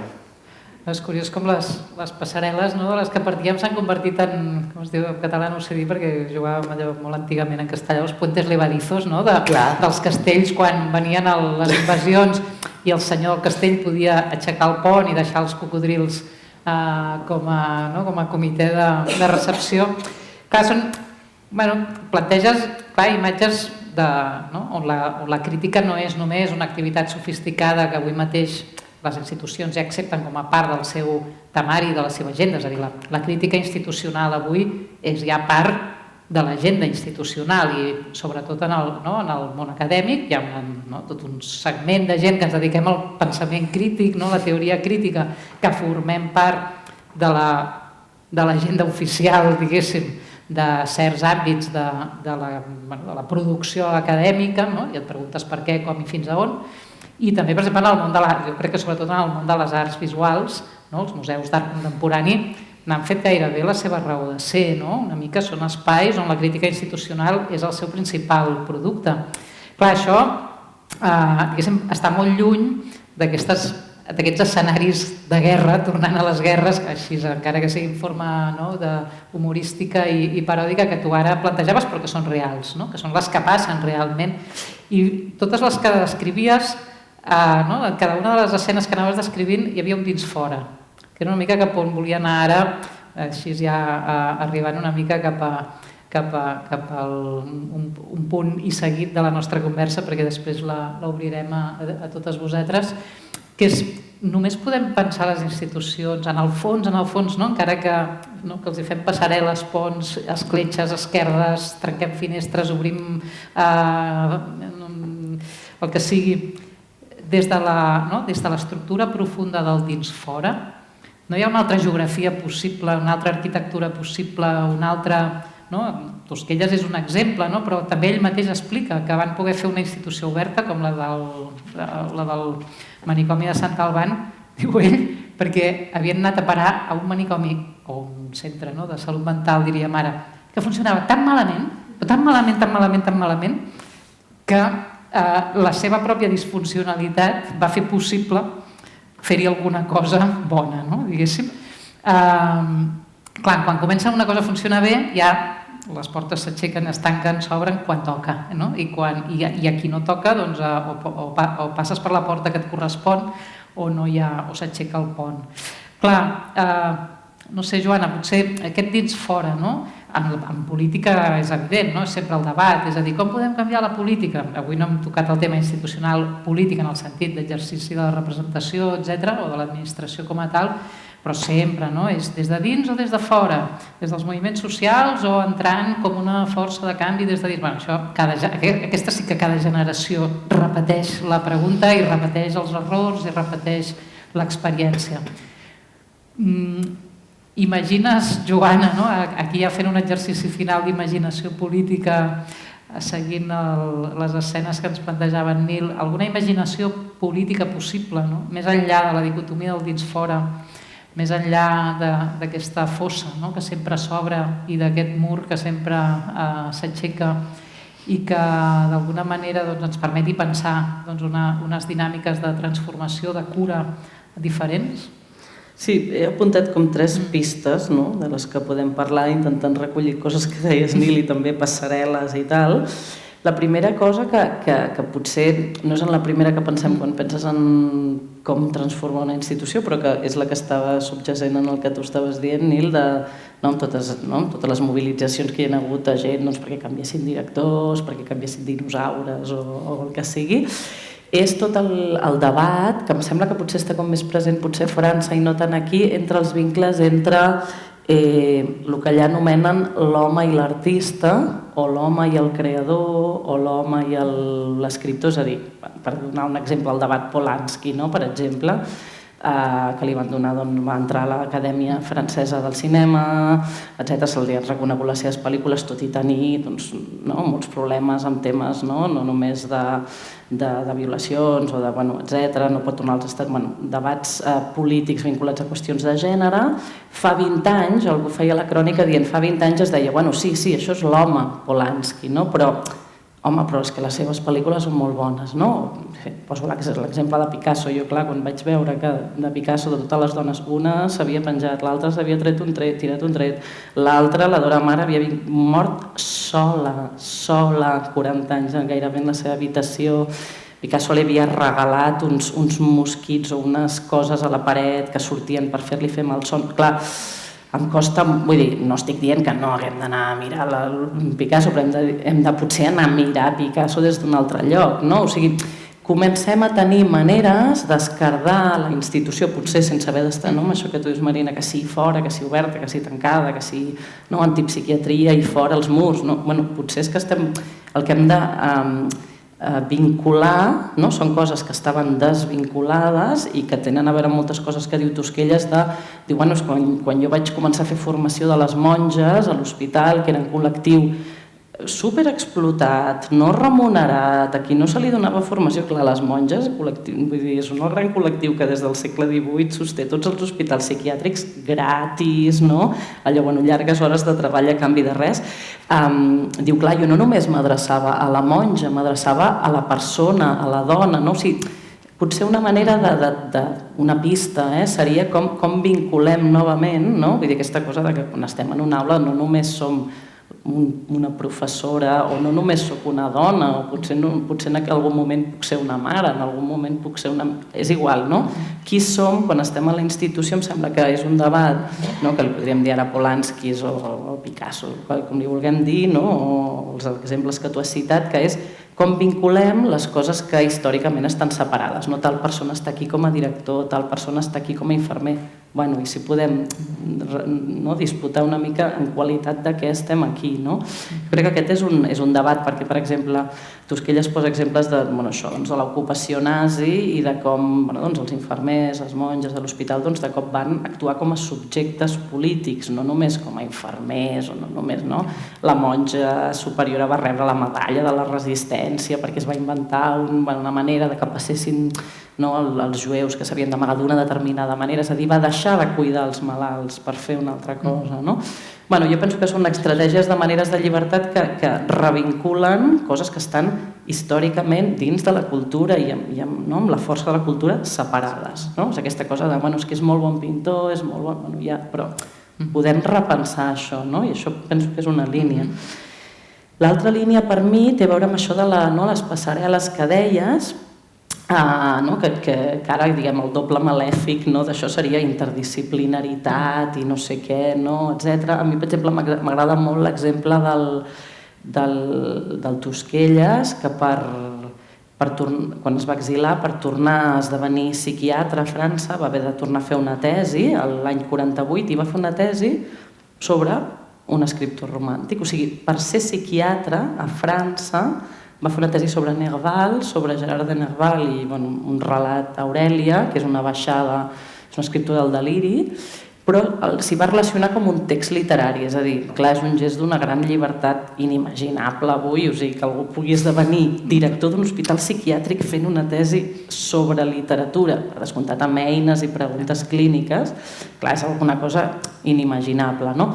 És curiós com les passarel·les, no? De les que partíem s'han convertit en, com es diu en català, no ho sé dir perquè jugàvem allò molt antigament en castellà, els puentes levadizos, no? Dels castells quan venien les invasions i el senyor del castell podia aixecar el pont i deixar els cocodrils com a comitè de recepció. Clar, planteges imatges on la crítica no és només una activitat sofisticada que avui mateix les institucions ja accepten com a part del seu temari i de la seva agenda, és a dir, la crítica institucional avui és ja part de l'agenda institucional i sobretot en el món acadèmic hi ha tot un segment de gent que ens dediquem al pensament crític, la teoria crítica, que formem part de l'agenda oficial, diguéssim, de certs àmbits de la producció acadèmica, i et preguntes per què, com i fins a on. I també, per exemple, en el món de l'art, jo crec que sobretot en el món de les arts visuals, els museus d'art contemporani n'han fet gairebé la seva raó de ser, una mica són espais on la crítica institucional és el seu principal producte. Clar, això diguéssim, està molt lluny d'aquests escenaris de guerra, tornant a les guerres, així, encara que sigui en forma humorística i paròdica, que tu ara plantejaves, però que són reals, que són les que passen realment. I totes les que descrivies, en cada una de les escenes que anaves descrivint hi havia un dins fora, que era una mica cap on volia anar ara, així ja arribant una mica cap a un punt i seguit de la nostra conversa, perquè després l'obrirem a totes vosaltres, que és, només podem pensar les institucions en el fons, encara que els hi fem passarel·les, ponts, escletxes, esquerdes, trenquem finestres, obrim el que sigui, des de l'estructura profunda del dins fora. No hi ha una altra geografia possible, una altra arquitectura possible, una altra... Tosquelles és un exemple, però també ell mateix explica que van poder fer una institució oberta com la del manicomi de Sant Alban, diu ell, perquè havien anat a parar a un manicomi o un centre de salut mental, diríem ara, que funcionava tan malament, que la seva pròpia disfuncionalitat va fer possible fer-hi alguna cosa bona, diguéssim. Clar, quan comença una cosa a funcionar bé, ja les portes s'aixequen, es tanquen, s'obren quan toca, i a qui no toca o passes per la porta que et correspon o s'aixeca el pont. Clar, no sé, Joana, potser aquest dins fora, en política és evident, és sempre el debat, és a dir, com podem canviar la política? Avui no hem tocat el tema institucional polític en el sentit d'exercici de la representació, etc., o de l'administració com a tal, però sempre, és des de dins o des de fora, des dels moviments socials o entrant com una força de canvi des de dins. Aquesta sí que cada generació repeteix la pregunta i repeteix els errors i repeteix l'experiència. Imagines, Joana, aquí ja fent un exercici final d'imaginació política, seguint les escenes que ens plantejava en Nil, alguna imaginació política possible, més enllà de la dicotomia del dins-fora, més enllà d'aquesta fossa que sempre s'obre i d'aquest mur que sempre s'aixeca i que d'alguna manera ens permeti pensar unes dinàmiques de transformació, de cura diferents? Sí, he apuntat com 3 pistes de les que podem parlar, intentant recollir coses que deies, Nil, i també passarel·les i tal. La primera cosa que potser no és en la primera que pensem quan penses en com transformar una institució, però que és la que estava subjacent en el que tu estaves dient, Nil, amb totes les mobilitzacions que hi ha hagut de gent perquè canviessin directors, perquè canviessin dinosaures o el que sigui, és tot el debat, que em sembla que potser està com més present potser a França i no tant aquí, entre els vincles entre el que allà anomenen l'home i l'artista, o l'home i el creador, o l'home i l'escriptor, és a dir, per donar un exemple, el debat Polanski, per exemple, que li van donar, va entrar a l'Acadèmia Francesa del Cinema, etc. Se li han reconegut les seves pel·lícules, tot i tenir molts problemes amb temes no només de violacions, etc. No pot tornar als estats, debats polítics vinculats a qüestions de gènere. Fa 20 anys, algú feia la crònica dient, fa 20 anys es deia, sí, això és l'home Polanski, però és que les seves pel·lícules són molt bones, no? Poso l'exemple de Picasso. Jo, clar, quan vaig veure que de Picasso, de totes les dones, una s'havia penjat, l'altra s'havia tirat un tret, l'altra, la Dora Maar, havia mort sola, 40 anys, gairebé en la seva habitació. Picasso li havia regalat uns mosquits o unes coses a la paret que sortien per fer-li fer malson. Clar, em costa, vull dir, no estic dient que no haguem d'anar a mirar el Picasso, però hem de potser anar a mirar Picasso des d'un altre lloc, no? O sigui, comencem a tenir maneres d'esquerdar la institució, potser sense haver d'estar, no? Això que tu dius, Marina, que sí fora, que sí oberta, que sí tancada, que sí antipsiquiatria i fora els murs. Potser és que el que hem de vincular són coses que estaven desvinculades i que tenen a veure amb moltes coses que diu Tosquelles quan jo vaig començar a fer formació de les monges a l'hospital, que era un col·lectiu superexplotat, no remunerat, a qui no se li donava formació. Clar, les monges, són el gran col·lectiu que des del segle XVIII sosté tots els hospitals psiquiàtrics gratis, llargues hores de treball a canvi de res. Diu, clar, jo no només m'adreçava a la monja, m'adreçava a la persona, a la dona, o sigui, potser una manera una pista seria com vinculem novament, vull dir, aquesta cosa que quan estem en una aula no només som una professora o no només sóc una dona o potser en algun moment puc ser una mare, en algun moment puc ser una... És igual, no? Qui som quan estem a la institució? Em sembla que és un debat que li podríem dir ara Polanski o Picasso, com li vulguem dir, o els exemples que tu has citat, que és com vinculem les coses que històricament estan separades. No tal persona està aquí com a director, tal persona està aquí com a infermer. I si podem disputar una mica en qualitat de què estem aquí. Crec que aquest és un debat, perquè, per exemple, Tosquelles posa exemples de l'ocupació nazi i de com els infermers, les monges de l'hospital, de cop van actuar com a subjectes polítics, no només com a infermers, o no només la monja superiora va rebre la medalla de la resistència perquè es va inventar una manera de que passessin els jueus que s'havien d'amagar d'una determinada manera, és a dir, va deixar de cuidar els malalts per fer una altra cosa. Jo penso que són estratègies de maneres de llibertat que revinculen coses que estan històricament dins de la cultura i amb la força de la cultura separades. És aquesta cosa de, és que és molt bon pintor, és molt bon... Però podem repensar això, i això penso que és una línia. L'altra línia per mi té a veure amb això de les passarel·les que deies, que ara el doble malèfic d'això seria interdisciplinaritat i no sé què, etc. A mi, per exemple, m'agrada molt l'exemple del Tosquelles, que quan es va exilar per tornar a esdevenir psiquiatre a França va haver de tornar a fer una tesi l'any 48 i va fer una tesi sobre un escriptor romàntic. O sigui, per ser psiquiatre a França va fer una tesi sobre Nerval, sobre Gerard de Nerval i un relat Aurèlia, que és una baixada, és un escriptor del deliri, però s'hi va relacionar com un text literari, és a dir, clar, és un gest d'una gran llibertat inimaginable avui, o sigui, que algú pugui esdevenir director d'un hospital psiquiàtric fent una tesi sobre literatura, per descomptat amb eines i preguntes clíniques, clar, és alguna cosa inimaginable, no?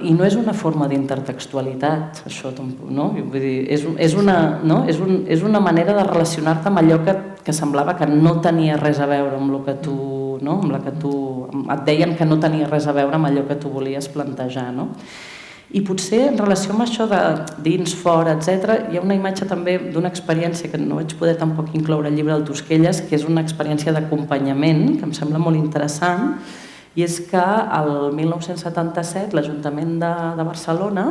I no és una forma d'intertextualitat, això tampoc, no? Vull dir, és una manera de relacionar-te amb allò que semblava que no tenia res a veure amb el que tu, amb la que tu... Et deien que no tenia res a veure amb allò que tu volies plantejar, no? I potser en relació amb això de dins, fora, etc., hi ha una imatge també d'una experiència que no vaig poder tampoc incloure al llibre del Tosquelles, que és una experiència d'acompanyament, que em sembla molt interessant, i és que el 1977 l'Ajuntament de Barcelona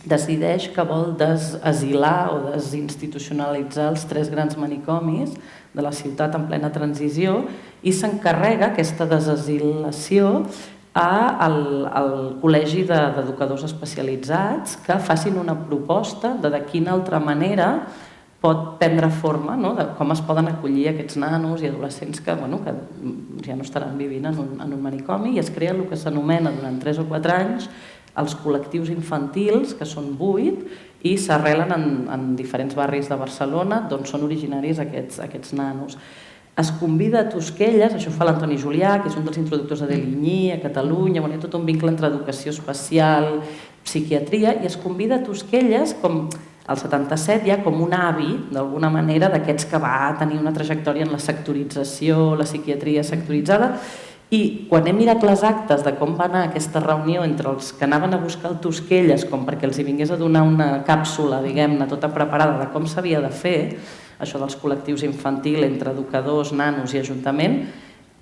decideix que vol desasilar o desinstitucionalitzar els 3 grans manicomis de la ciutat en plena transició i s'encarrega aquesta desasilació al Col·legi d'Educadors Especialitzats que facin una proposta de quina altra manera pot prendre forma, de com es poden acollir aquests nanos i adolescents que ja no estaran vivint en un manicomi, i es crea el que s'anomena durant 3 o 4 anys els col·lectius infantils, que són 8, i s'arrelen en diferents barris de Barcelona d'on són originaris aquests nanos. Es convida a Tosquelles, això ho fa l'Antoni Julià, que és un dels introductors de Deligny a Catalunya, hi ha tot un vincle entre educació especial, psiquiatria, i es convida a Tosquelles com... Al 77 hi ha com un avi, d'alguna manera, d'aquests que va tenir una trajectòria en la sectorització, la psiquiatria sectoritzada, i quan he mirat les actes de com va anar aquesta reunió entre els que anaven a buscar el Tosquelles, com perquè els hi vingués a donar una càpsula, diguem-ne, tota preparada de com s'havia de fer, això dels col·lectius infantil entre educadors, nanos i ajuntament,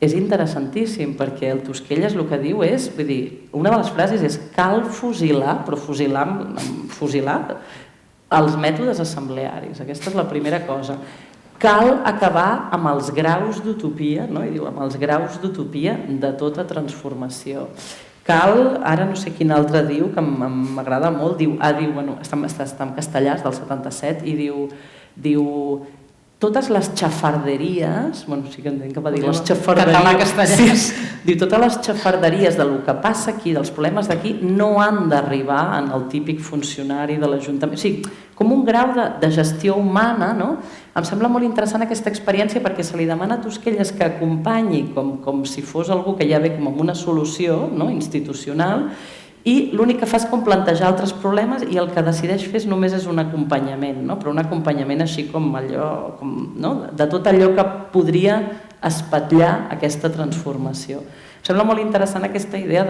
és interessantíssim, perquè el Tosquelles el que diu és, vull dir, una de les frases és cal fusilar, però fusilar els mètodes assemblearis, aquesta és la primera cosa. cal acabar amb els graus d'utopia, no? I diu, amb els graus d'utopia de tota transformació. Cal, ara no sé quin altre diu, que m'agrada molt, bueno, està en castellà, és del 77, i diu totes les xafarderies, bueno, sí que entenc que va dir les xafarderies, català castellà. Sí, diu totes les xafarderies del que passa aquí, dels problemes d'aquí, no han d'arribar en el típic funcionari de l'Ajuntament. O sigui, com un grau de gestió humana, no? Em sembla molt interessant aquesta experiència perquè se li demana a Tosquelles que acompanyi com si fos algú que ja ve com amb una solució, no? Institucional, i l'únic que fa és com plantejar altres problemes i el que decideix fer només és un acompanyament, no? Però un acompanyament així com allò, no? De tot allò que podria espatllar aquesta transformació. Em sembla molt interessant aquesta idea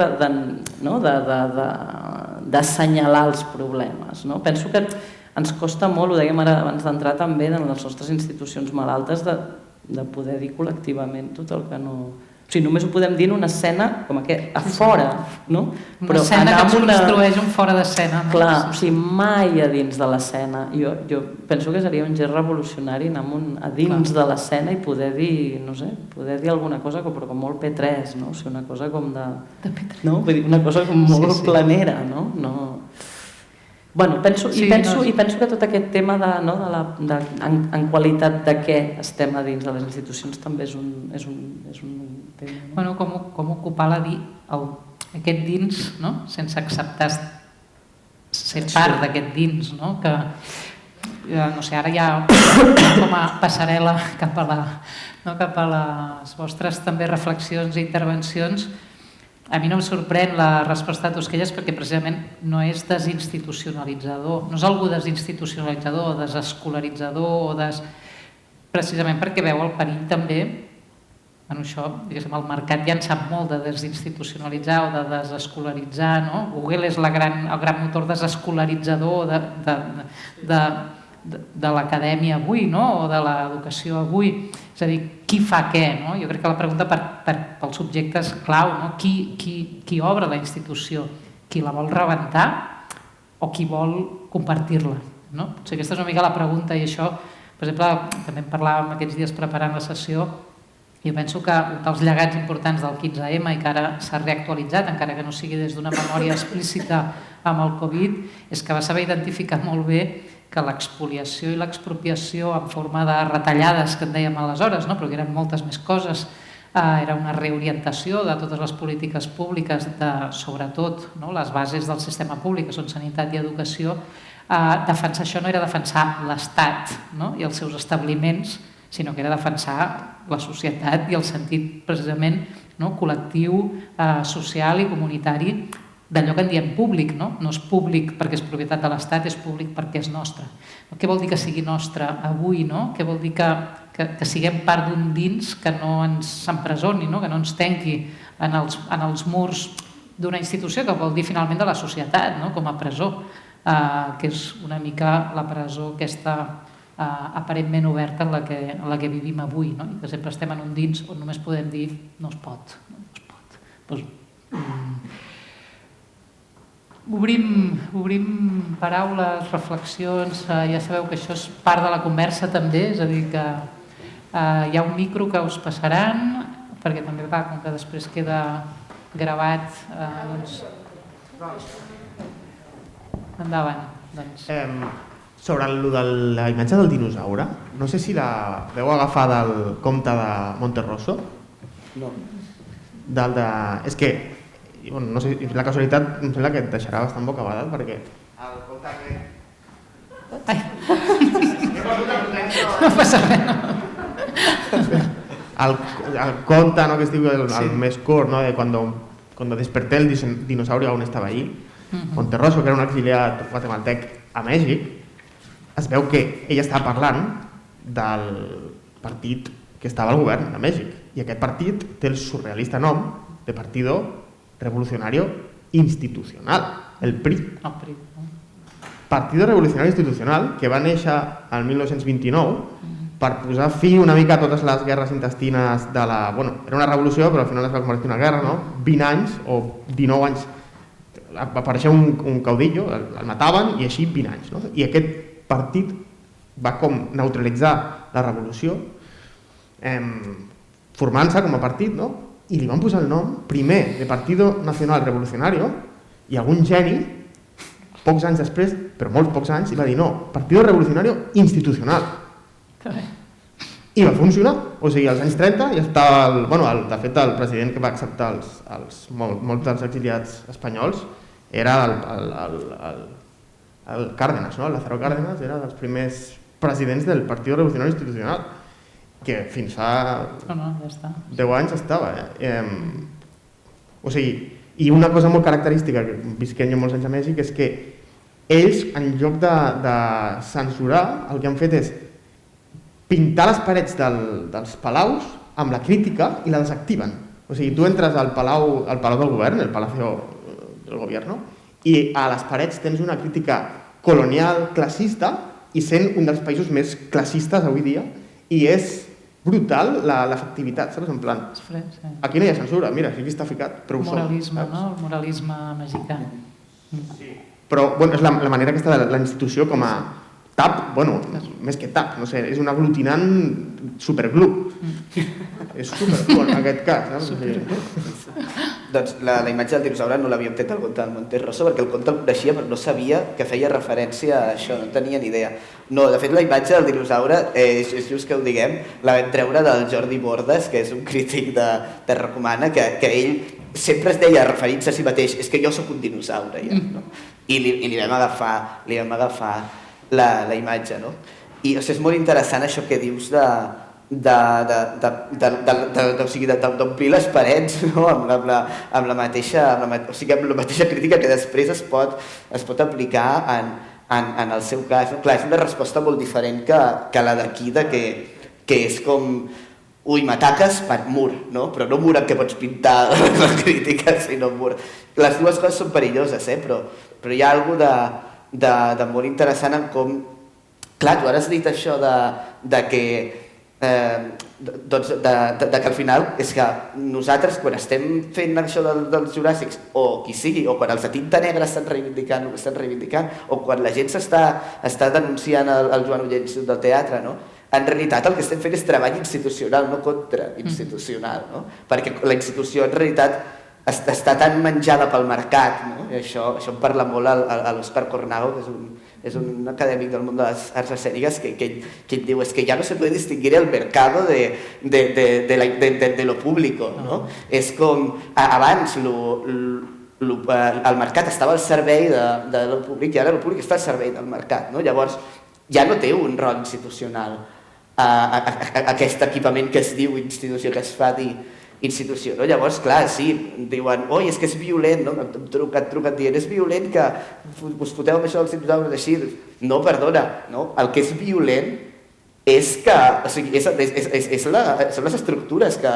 d'assenyalar els problemes. No? Penso que ens costa molt, ho dèiem ara abans d'entrar també, en les nostres institucions malaltes, de poder dir col·lectivament tot el que no... O sigui, només ho podem dir en una escena com a fora, no? Una escena que ens construeix un fora d'escena. Clar, o sigui, mai a dins de l'escena. Jo penso que seria un gest revolucionari anar a dins de l'escena i poder dir, no sé, poder dir alguna cosa però com molt P3, no? O sigui, una cosa com de P3. No? Vull dir, una cosa com molt planera, no? Bueno, penso que tot aquest tema en qualitat de què estem a dins de les institucions també és un tema. Bueno, com ocupar aquest dins, no? Sense acceptar ser part d'aquest dins, no? Que, no sé, ara ja com a passarel·la cap a les vostres també reflexions i intervencions. A mi no em sorprèn la resposta de Tosquelles perquè precisament no és desinstitucionalitzador, no és algú desinstitucionalitzador o desescolaritzador, precisament perquè veu el perill també, bueno, això, diguéssim, el mercat ja en sap molt de desinstitucionalitzar o de desescolaritzar, no? Google és el gran motor desescolaritzador de l'acadèmia avui, no? O de l'educació avui. És a dir, qui fa què? No? Jo crec que la pregunta pels subjectes clau, no? Qui obre la institució? Qui la vol rebentar o qui vol compartir-la? No? Potser aquesta és una mica la pregunta i això, per exemple, també en parlàvem aquests dies preparant la sessió. Jo penso que un dels llegats importants del 15M i que ara s'ha reactualitzat, encara que no sigui des d'una memòria explícita amb el Covid, és que va saber identificar molt bé que l'expoliació i l'expropiació en forma de retallades, que en dèiem aleshores, no? Però que eren moltes més coses, era una reorientació de totes les polítiques públiques, sobretot les bases del sistema públic, que són sanitat i educació. Defensar això no era defensar l'Estat i els seus establiments, sinó que era defensar la societat i el sentit precisament col·lectiu, social i comunitari d'allò que en diem públic, no? No és públic perquè és propietat de l'Estat, és públic perquè és nostre. Què vol dir que sigui nostre avui, no? Què vol dir que siguem part d'un dins que no ens empresoni, que no ens tanqui en els murs d'una institució que vol dir finalment de la societat, com a presó, que és una mica la presó aquesta aparentment oberta en la que vivim avui, i que sempre estem en un dins on només podem dir no es pot. Obrim paraules, reflexions, ja sabeu que això és part de la conversa també, és a dir que hi ha un micro que us passaran, perquè també com que després queda gravat, endavant. Sobre de la imatge del dinosaure, no sé si la veu agafar del conte de Monterroso. No. És que, no sé, la casualitat em sembla que et deixarà bastant bocabadat perquè el conte que... No passa res. El conte que es diu el més curt, de cuando desperté el dinosaurio aún estaba allí. Monterroso, que era un exiliat guatemaltec a Mèxic, es veu que ella estava parlant del partit que estava al govern de Mèxic i aquest partit té el surrealista nom de Partido Revolucionario Institucional, el PRI. Partido Revolucionario Institucional, que va néixer el 1929 per posar fi una mica a totes les guerres intestines de la... Bueno, era una revolució, però al final es va convertir en una guerra, no? 20 anys o 19 anys va aparèixer un caudillo, el mataven i així 20 anys, no? I aquest partit va com neutralitzar la revolució, formant-se com a partit, no? I li van posar el nom primer de Partido Nacional Revolucionario i algun geni, pocs anys després, però molts pocs anys, i va dir no, Partido Revolucionario Institucional. I va funcionar. O sigui, als anys 30 ja estava, de fet el president que va acceptar molts dels exiliats espanyols era el Cárdenas, no? Lázaro Cárdenas era dels primers presidents del Partido Revolucionario Institucional, que fins fa 10 anys estava. O sigui, i una cosa molt característica, que visquent jo molts anys a Mèxic, és que ells, en lloc de censurar, el que han fet és pintar les parets dels palaus amb la crítica i la desactiven. O sigui, tu entres al palau del govern, el Palacio del Gobierno, i a les parets tens una crítica colonial, classista, i sent un dels països més classistes avui dia, i és brutal l'efectivitat, saps? En plan, aquí no hi ha censura, mira, aquí està ficat, però ho som. Moralisme, no? El moralisme mexicà. Sí. Però és la manera aquesta de la institució com a TAP, més que TAP, no sé, és un aglutinant superglú. És superglú en aquest cas, saps? Doncs la imatge del dinosaure no l'havíem tret al conte del Monterroso perquè el conte el coneixia però no sabia que feia referència a això, no tenia ni idea. No, de fet la imatge del dinosaure, és just que ho diguem, la vam treure del Jordi Bordes, que és un crític de Terra Comana, que ell sempre es deia, referint-se a si mateix, és que jo sóc un dinosaure ja, no? I li vam agafar la imatge, no? I és molt interessant això que dius d'omplir les parets, no? amb la mateixa crítica que després es pot aplicar en el seu cas. Clar, és una resposta molt diferent que la d'aquí, que és com ui, m'ataques per mur, no? Però no mur en què pots pintar les crítiques, sinó mur. Les dues coses són perilloses, però hi ha alguna cosa de molt interessant en com... Clar, tu ara has dit això de que al final és que nosaltres quan estem fent això dels juràssics o qui sigui, o quan els de tinta negra estan reivindicant el que estan reivindicant, o quan la gent està denunciant el Joan Ullens del teatre, no? En realitat el que estem fent és treball institucional, no contrainstitucional, no? Perquè la institució en realitat està tan menjada pel mercat, no? I això em parla molt a l'Òscar Cornago, que és un acadèmic del món de les arts escèniques, que ell diu que ja no se puede distinguir el mercado de lo público, no? És com abans el mercat estava al servei de lo públic i ara el públic està al servei del mercat, no? Llavors ja no té un rol institucional aquest equipament que es diu institució, que es fa dir institució, no? Llavors, clar, sí, diuen, oi, és que és violent, no? Em truquen dient, és violent que us foteu amb això dels dinosaures així. No, perdona, no? El que és violent és que, o sigui, són les estructures que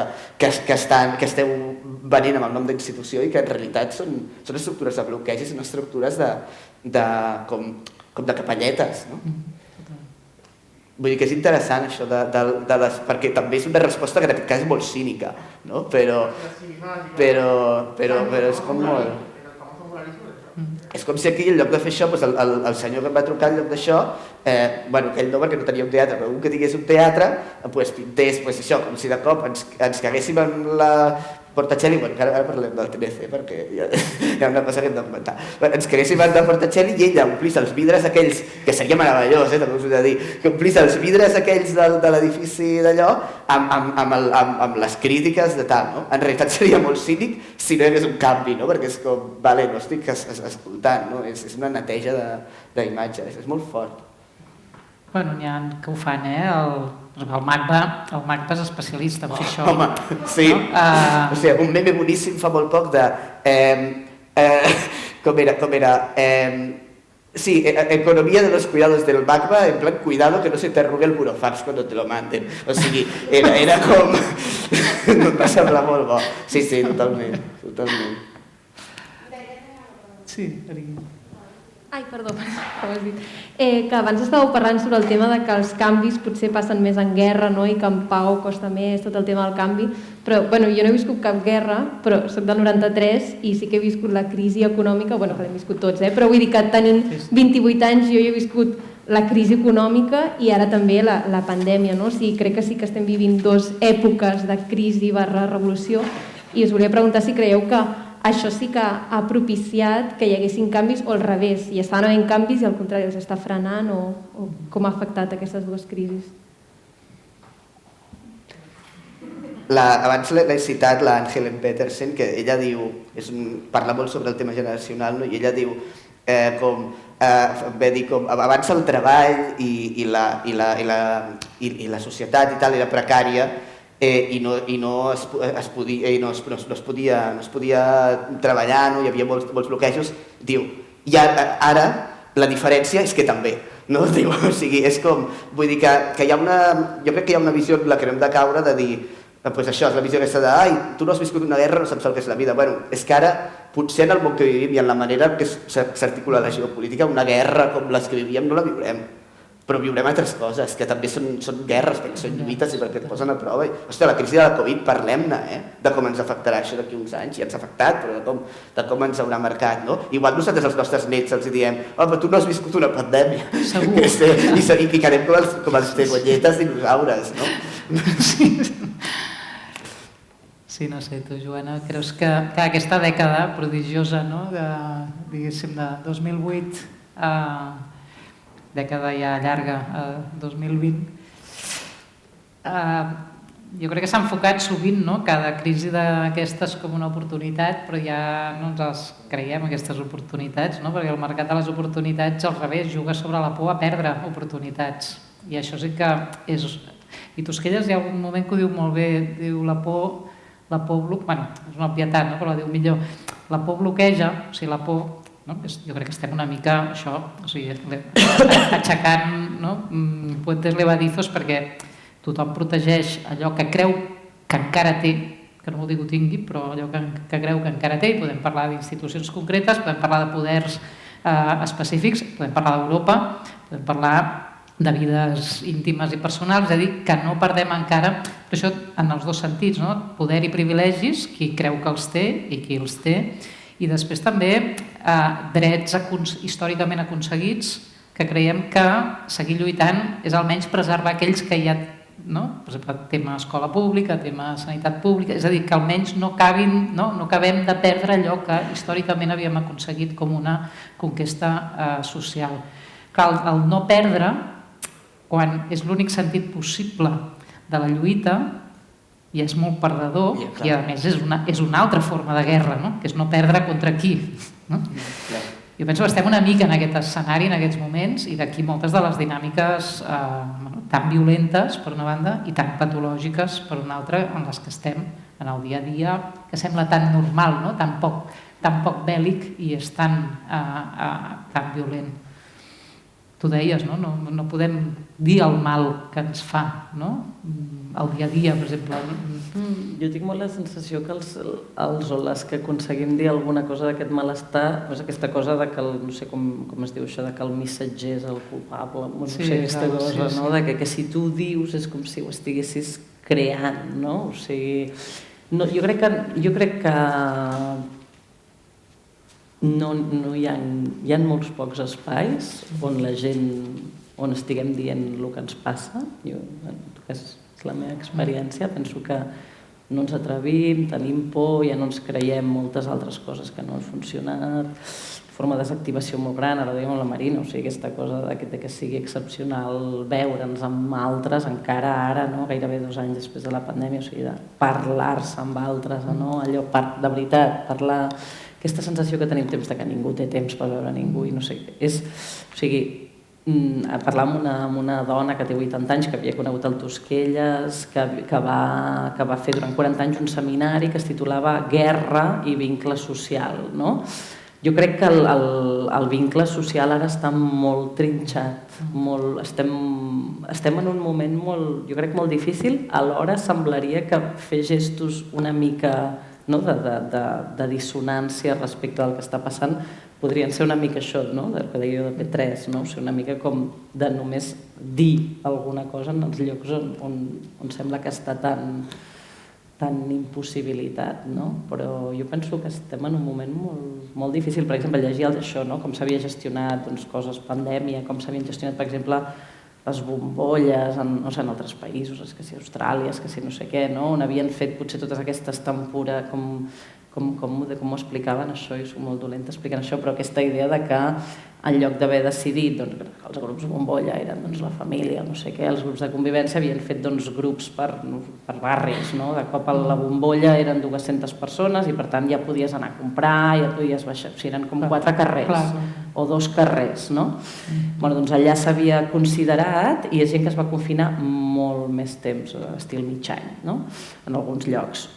esteu venint amb el nom d'institució i que en realitat són estructures de bloqueig i són estructures com de capelletes, no? Vull dir que és interessant això, perquè també és una resposta que en aquest cas és molt cínica, no? Però és com molt... És com si aquí, en lloc de fer això, el senyor que em va trucar en lloc d'això, que ell no, perquè no tenia un teatre, però un que tingués un teatre, pintés això, com si de cop ens caguéssim en la Portacelli, ara parlem del 13, perquè hi ha una cosa que hem de comentar. Ens caguéssim en la Portacelli i ella omplís els vidres aquells, que seria meravellós, també us ho he de dir, que omplís els vidres aquells de l'edifici d'allò amb les crítiques de tal, no? En realitat seria molt cínic si no hi hagués un canvi, no? Perquè és com, vale, no estic escoltant, no? És una neteja d'imatges, és molt fort. Bueno, n'hi ha que ho fan, el Magda és especialista en fer això. Home, sí. O sigui, un meme boníssim fa molt poc de... Com era? Sí, economía de los cuidados del Magma, en plan, cuidado que no se te arrugue el burofax cuando te lo manden. O sigui, era com... No em va semblar molt bo. Sí, totalment. Sí, Marina. Ai, perdó, com has dit. Que abans estàveu parlant sobre el tema de que els canvis potser passen més en guerra, no? I que en pau costa més, tot el tema del canvi. Però, jo no he viscut cap guerra, però soc del 93 i sí que he viscut la crisi econòmica, que l'hem viscut tots, però vull dir que tenint 28 anys jo he viscut la crisi econòmica i ara també la pandèmia, no? O sigui, crec que sí que estem vivint dues èpoques de crisi / revolució i us volia preguntar si creieu que això sí que ha propiciat que hi haguessin canvis o al revés, i estaven havent canvis i al contrari els està frenant o com ha afectat aquestes dues crisis. Abans l'he citat l'Helen Petersen, que ella diu, parla molt sobre el tema generacional, no? I ella diu com abans el treball i la societat i tal era precària i no es podia treballar, no? Hi havia molts bloquejos. Diu, i ara la diferència és que també, no? Diu, o sigui, és com, vull dir que hi ha jo crec que hi ha una visió en la que no hem de caure de dir, pues això, és la visió aquesta de ai, tu no has viscut una guerra, no saps el que és la vida. Bueno, és que ara, potser en el món que vivim i en la manera que s'articula la geopolítica, una guerra com les que vivíem no la viurem, però viurem altres coses, que també són guerres, perquè són lluites i perquè et posen a prova. Hòstia, la crisi de la Covid, parlem-ne, de com ens afectarà això d'aquí uns anys, ja ens ha afectat, però de com ens haurà marcat, no? Igual nosaltres als nostres nets els diem, però tu no has viscut una pandèmia. Segur. I quedem com els tegolletes dinosaures, no? Sí. Sí, no sé, tu, Joana, creus que aquesta dècada prodigiosa, no? Diguéssim, de 2008 a dècada ja llarga, a 2020, jo crec que s'ha enfocat sovint, no? Cada crisi d'aquestes com una oportunitat, però ja no ens les creiem, aquestes oportunitats, no? Perquè el mercat de les oportunitats, al revés, juga sobre la por a perdre oportunitats. I això sí que és... I Tosquelles hi ha un moment que ho diu molt bé, diu la por bueno, és una obvietat, no? Però diu millor, la por bloqueja, o sigui, la por, no? Jo crec que estem una mica, això, o sigui, aixecant, no? Puentes levadizos, perquè tothom protegeix allò que creu que encara té, que no vol dir que ho tingui, però allò que creu que encara té, i podem parlar d'institucions concretes, podem parlar de poders específics, podem parlar d'Europa, podem parlar de vides íntimes i personals, és a dir, que no perdem encara, però això en els dos sentits, no? Poder i privilegis, qui creu que els té i qui els té, i després també drets històricament aconseguits que creiem que seguir lluitant és almenys preservar aquells que ja, no? Per exemple, tema escola pública, tema sanitat pública, és a dir, que almenys no acabem de perdre allò que històricament havíem aconseguit com una conquesta social. Que el no perdre, quan és l'únic sentit possible de la lluita, i és molt perdedor, i a més és una altra forma de guerra, no? Que és no perdre contra qui. No? Jo penso que estem una mica en aquest escenari, en aquests moments, i d'aquí moltes de les dinàmiques tan violentes, per una banda, i tan patològiques, per una altra, en les que estem en el dia a dia, que sembla tan normal, no? Tan poc bèl·lic i és tan violent. Tu deies, no? No podem dir el mal que ens fa, no? El dia a dia, per exemple. Jo tinc molt la sensació que els o les que aconseguim dir alguna cosa d'aquest malestar, és aquesta cosa de que, no sé com es diu això, de que el missatger és el culpable, no sé, aquesta cosa, no? De que si tu dius és com si ho estiguessis creant, no? O sigui, jo crec que no hi ha molts pocs espais on la gent, on estiguem dient el que ens passa. Jo, en tot cas, és la meva experiència, penso que no ens atrevim, tenim por, ja no ens creiem moltes altres coses que no han funcionat, forma de desactivació molt gran, ara dèiem amb la Marina, o sigui, aquesta cosa de que sigui excepcional veure'ns amb altres, encara ara, no? Gairebé 2 anys després de la pandèmia, o sigui, de parlar-se amb altres, no? Allò, de veritat, parlar... Aquesta sensació que tenim temps de que ningú té temps per veure ningú i no sé què. O sigui, parlar amb una dona que té 80 anys, que havia conegut el Tosquelles, que va fer durant 40 anys un seminari que es titulava Guerra i vincle social, no? Jo crec que el vincle social ara està molt trinxat, estem en un moment molt, jo crec, molt difícil, alhora semblaria que fer gestos una mica... No? De dissonància respecte al que està passant, podrien ser una mica això, no? Del que deia de P3, no? O sigui, una mica com de només dir alguna cosa en els llocs on sembla que està tan impossibilitat, no? Però jo penso que estem en un moment molt difícil. Per exemple, llegir això, no? Com s'havia gestionat coses, pandèmia, com s'havien gestionat, per exemple, les bombolles en altres països, que si Austràlia, que si no sé què, on havien fet potser totes aquestes tempores, com ho explicaven això, jo soc molt dolenta explicant això, però aquesta idea de que en lloc d'haver decidit que els grups bombolla eren la família, no sé què, els grups de convivència havien fet grups per barris, de cop a la bombolla eren 200 persones i per tant ja podies anar a comprar, ja podies baixar, o sigui, eren com 4 carrers o 2 carrers, no? Doncs allà s'havia considerat i hi ha gent que es va confinar molt més temps, estil mig any, en alguns llocs.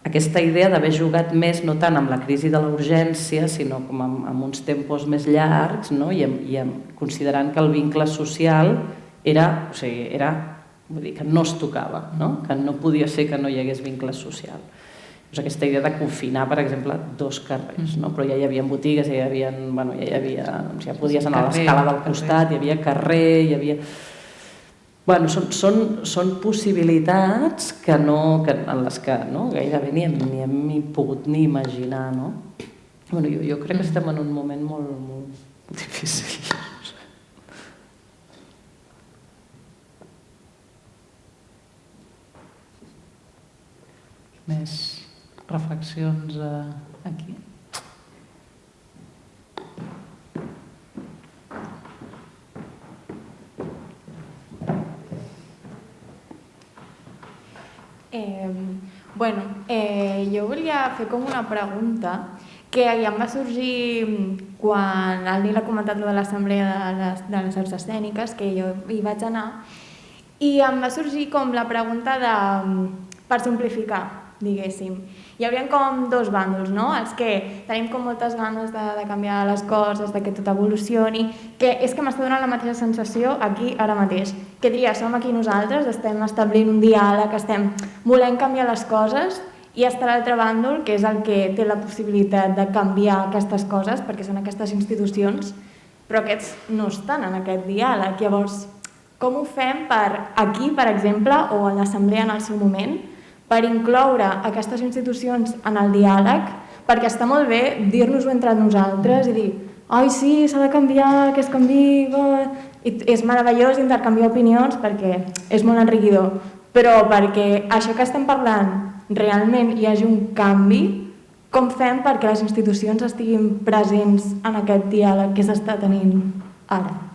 Aquesta idea d'haver jugat més no tant amb la crisi de la urgència, sinó com amb uns tempos més llargs, i considerant que el vincle social era, vull dir, que no es tocava, que no podia ser que no hi hagués vincle social. Aquesta idea de confinar, per exemple, 2 carrers, però ja hi havia botigues, ja podies anar a l'escala del costat, hi havia carrer, hi havia... Són possibilitats en les que gairebé ni hem pogut ni imaginar. Jo crec que estem en un moment molt difícil. Més reflexions aquí? Jo volia fer com una pregunta que ja em va sorgir quan el Nil ha comentat de l'assemblea de les arts escèniques, que jo hi vaig anar, i em va sorgir com la pregunta per simplificar, diguéssim. Hi haurien com 2 bàndols, no? Els que tenim com moltes ganes de canviar les coses, de que tot evolucioni, que és que m'està donant la mateixa sensació aquí, ara mateix. Que diria, som aquí nosaltres, estem establint un diàleg, estem volent canviar les coses, i està l'altre bàndol, que és el que té la possibilitat de canviar aquestes coses, perquè són aquestes institucions, però aquests no estan en aquest diàleg. Llavors, com ho fem per aquí, per exemple, o a l'assemblea en el seu moment, per incloure aquestes institucions en el diàleg, perquè està molt bé dir-nos-ho entre nosaltres i dir «Ai, sí, s'ha de canviar, que es canviï...» I és meravellós intercanviar opinions perquè és molt enriquidor, però perquè això que estem parlant realment hi hagi un canvi, com fem perquè les institucions estiguin presents en aquest diàleg que s'està tenint ara?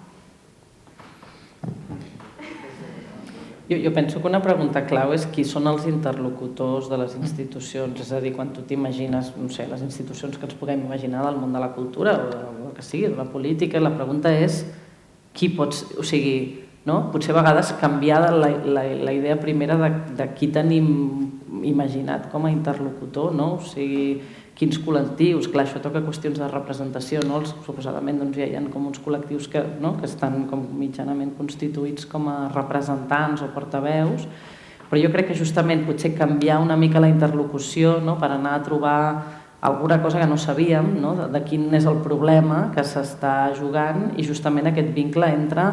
Jo penso que una pregunta clau és qui són els interlocutors de les institucions, és a dir, quan tu t'imagines, no sé, les institucions que ens puguem imaginar del món de la cultura o del que sigui, de la política, la pregunta és qui pots, o sigui, potser a vegades canviar la idea primera de qui tenim imaginat com a interlocutor, o sigui, quins col·lectius, clar, això toca qüestions de representació, suposadament ja hi ha com uns col·lectius que estan com mitjanament constituïts com a representants o portaveus, però jo crec que justament potser canviar una mica la interlocució per anar a trobar alguna cosa que no sabíem, de quin és el problema que s'està jugant i justament aquest vincle entre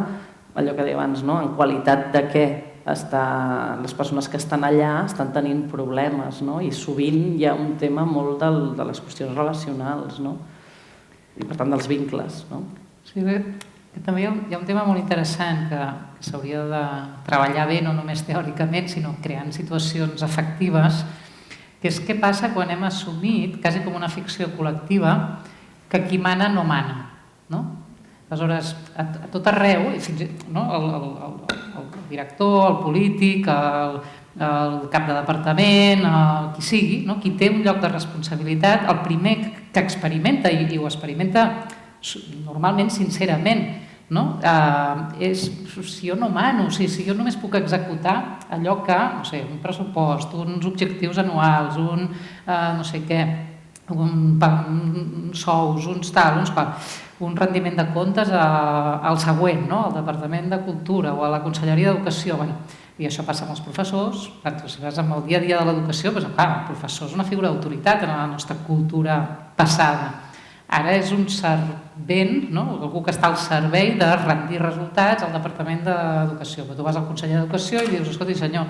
allò que deia abans, en qualitat de què les persones que estan allà estan tenint problemes, i sovint hi ha un tema molt de les qüestions relacionals, i per tant dels vincles. Sí, també hi ha un tema molt interessant que s'hauria de treballar bé, no només teòricament, sinó creant situacions efectives, que és què passa quan hem assumit, quasi com una ficció col·lectiva, que qui mana no mana. Aleshores, a tot arreu, el director, el polític, el cap de departament, qui sigui, qui té un lloc de responsabilitat, el primer que experimenta, i ho experimenta normalment sincerament, és si jo no mano, si jo només puc executar allò que, no sé, un pressupost, uns objectius anuals, un no sé què, uns sous, uns tal, uns qual, un rendiment de comptes al següent, al Departament de Cultura o a la Conselleria d'Educació. I això passa amb els professors, si vas amb el dia a dia de l'educació, el professor és una figura d'autoritat en la nostra cultura passada. Ara és un servent, no? Algú que està al servei de rendir resultats al Departament d'Educació. Tu vas al conseller d'Educació i dius, escolta, senyor,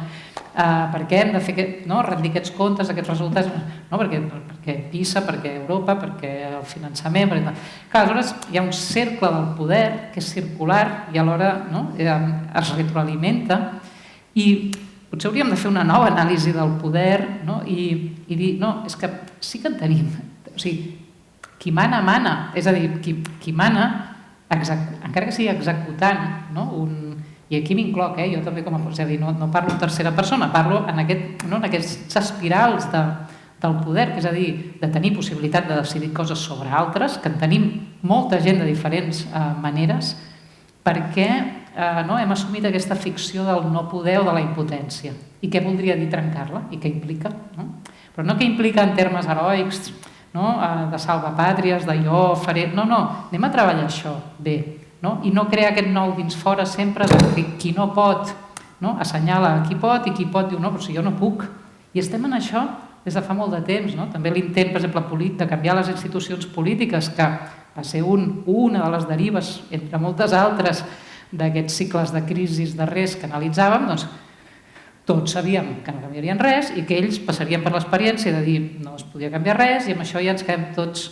per què hem de fer rendir aquests comptes, aquests resultats? No, perquè PISA, perquè Europa, perquè el finançament... Clar, aleshores hi ha un cercle del poder que és circular i alhora es retroalimenta i potser hauríem de fer una nova anàlisi del poder i dir, no, és que sí que en tenim. O sigui, qui mana, mana. És a dir, qui mana, encara que sigui executant, i aquí m'incloc, jo també com a... És a dir, no parlo en tercera persona, parlo en aquests espirals del poder, que és a dir, de tenir possibilitat de decidir coses sobre altres, que en tenim molta gent de diferents maneres, perquè hem assumit aquesta ficció del no poder o de la impotència. I què voldria dir trencar-la? I què implica? Però no què implica en termes heroics, de salvapàtries, de jo faré... No, anem a treballar això bé. I no crear aquest nou dins fora sempre de qui no pot assenyala qui pot i qui pot diu no, però si jo no puc. I estem en això des de fa molt de temps. També l'intent, per exemple, de canviar les institucions polítiques, que va ser una de les derives, entre moltes altres, d'aquests cicles de crisis darrers que analitzàvem, doncs tots sabíem que no canviarien res i que ells passarien per l'experiència de dir no es podia canviar res i amb això ja ens quedem tots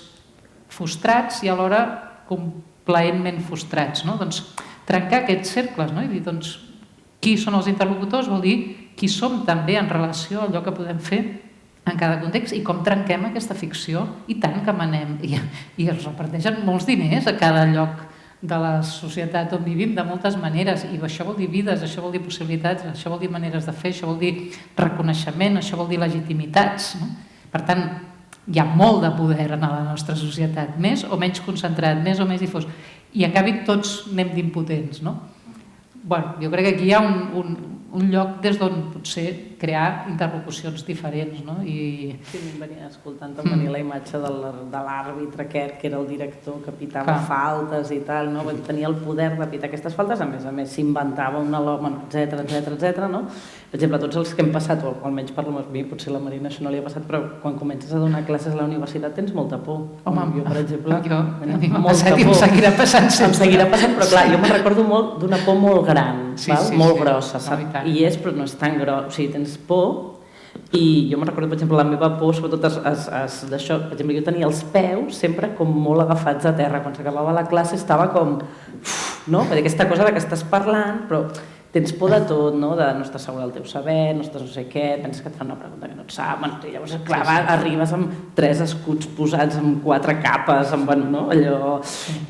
frustrats i alhora complaentment frustrats. Doncs trencar aquests cercles i dir qui són els interlocutors vol dir qui som també en relació a allò que podem fer en cada context i com trenquem aquesta ficció i tant que manem i es reparteixen molts diners a cada lloc de la societat on vivim de moltes maneres i això vol dir vides, això vol dir possibilitats, això vol dir maneres de fer, això vol dir reconeixement, això vol dir legitimitats. Per tant, hi ha molt de poder en la nostra societat, més o menys concentrat, més o menys difós, i en canvi tots anem d'impotents. Jo crec que aquí hi ha un lloc des d'on potser crear interlocucions diferents. Sí, venia escoltant, em venia la imatge de l'àrbitre aquest, que era el director que pitava faltes i tal, tenia el poder de pitar aquestes faltes, a més s'inventava una loma, etcètera. Per exemple, tots els que hem passat, o almenys parlo amb mi, potser la Marina això no li ha passat, però quan comences a donar classes a la universitat tens molta por. Home, jo, per exemple, molta por. Em seguirà passant sempre. Em seguirà passant, però clar, jo me'n recordo molt d'una por molt gran, molt grossa, saps? I és, però no és tan gros, o sigui, tens por i jo me'n recordo, per exemple, la meva por, sobretot d'això, per exemple, jo tenia els peus sempre com molt agafats a terra, quan s'acabava la classe estava com, perquè aquesta cosa de que estàs parlant, però tens por de tot, de no estar segur del teu saber, no estàs no sé què, penses que et fan una pregunta que no et sap, i llavors, clar, arribes amb 3 escuts posats amb 4 capes, amb allò,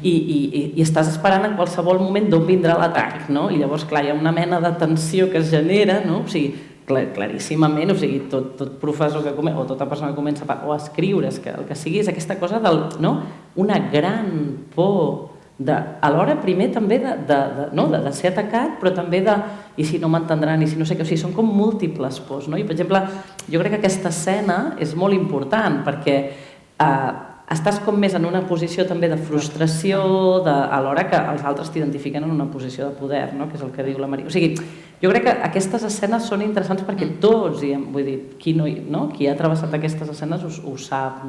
i estàs esperant en qualsevol moment d'on vindrà l'atac, i llavors, clar, hi ha una mena de tensió que es genera, o sigui, claríssimament, o sigui, tot professor que comença, o tota persona que comença a escriure, el que sigui, és aquesta cosa una gran por alhora primer també de ser atacat, però també de i si no m'entendran, i si no sé què, o sigui, són com múltiples pors, i per exemple jo crec que aquesta escena és molt important perquè estàs com més en una posició també de frustració alhora que els altres t'identifiquen en una posició de poder, que és el que diu la Maria. O sigui, jo crec que aquestes escenes són interessants perquè tots, vull dir, qui ha travessat aquestes escenes ho sap,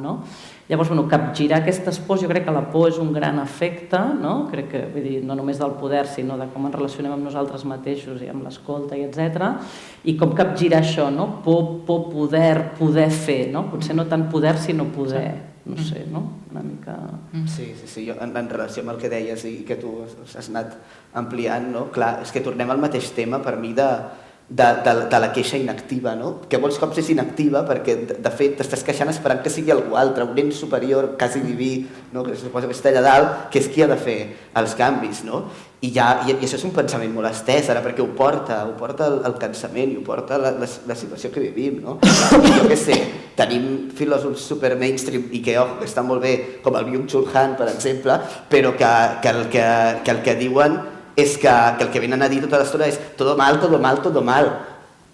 Llavors, capgirar aquestes pors, jo crec que la por és un gran efecte, crec que, vull dir, no només del poder, sinó de com ens relacionem amb nosaltres mateixos i amb l'escolta, etc. I com capgirar això, por, poder fer, potser no tant poder, sinó poder, no sé, una mica... Sí, jo en relació amb el que deies i que tu has anat ampliant, clar, és que tornem al mateix tema per mi de la queixa inactiva, que molts cops és inactiva perquè de fet t'estàs queixant esperant que sigui algú altre, un ent superior, quasi diví, que suposa que està allà dalt, que és qui ha de fer els canvis, i això és un pensament molt estès ara perquè ho porta el cansament i ho porta la situació que vivim, I jo què sé, tenim filòsofs super mainstream i que estan molt bé, com el Byung-Chul Han, per exemple, però que el que diuen és que el que venen a dir tota l'estona és todo mal,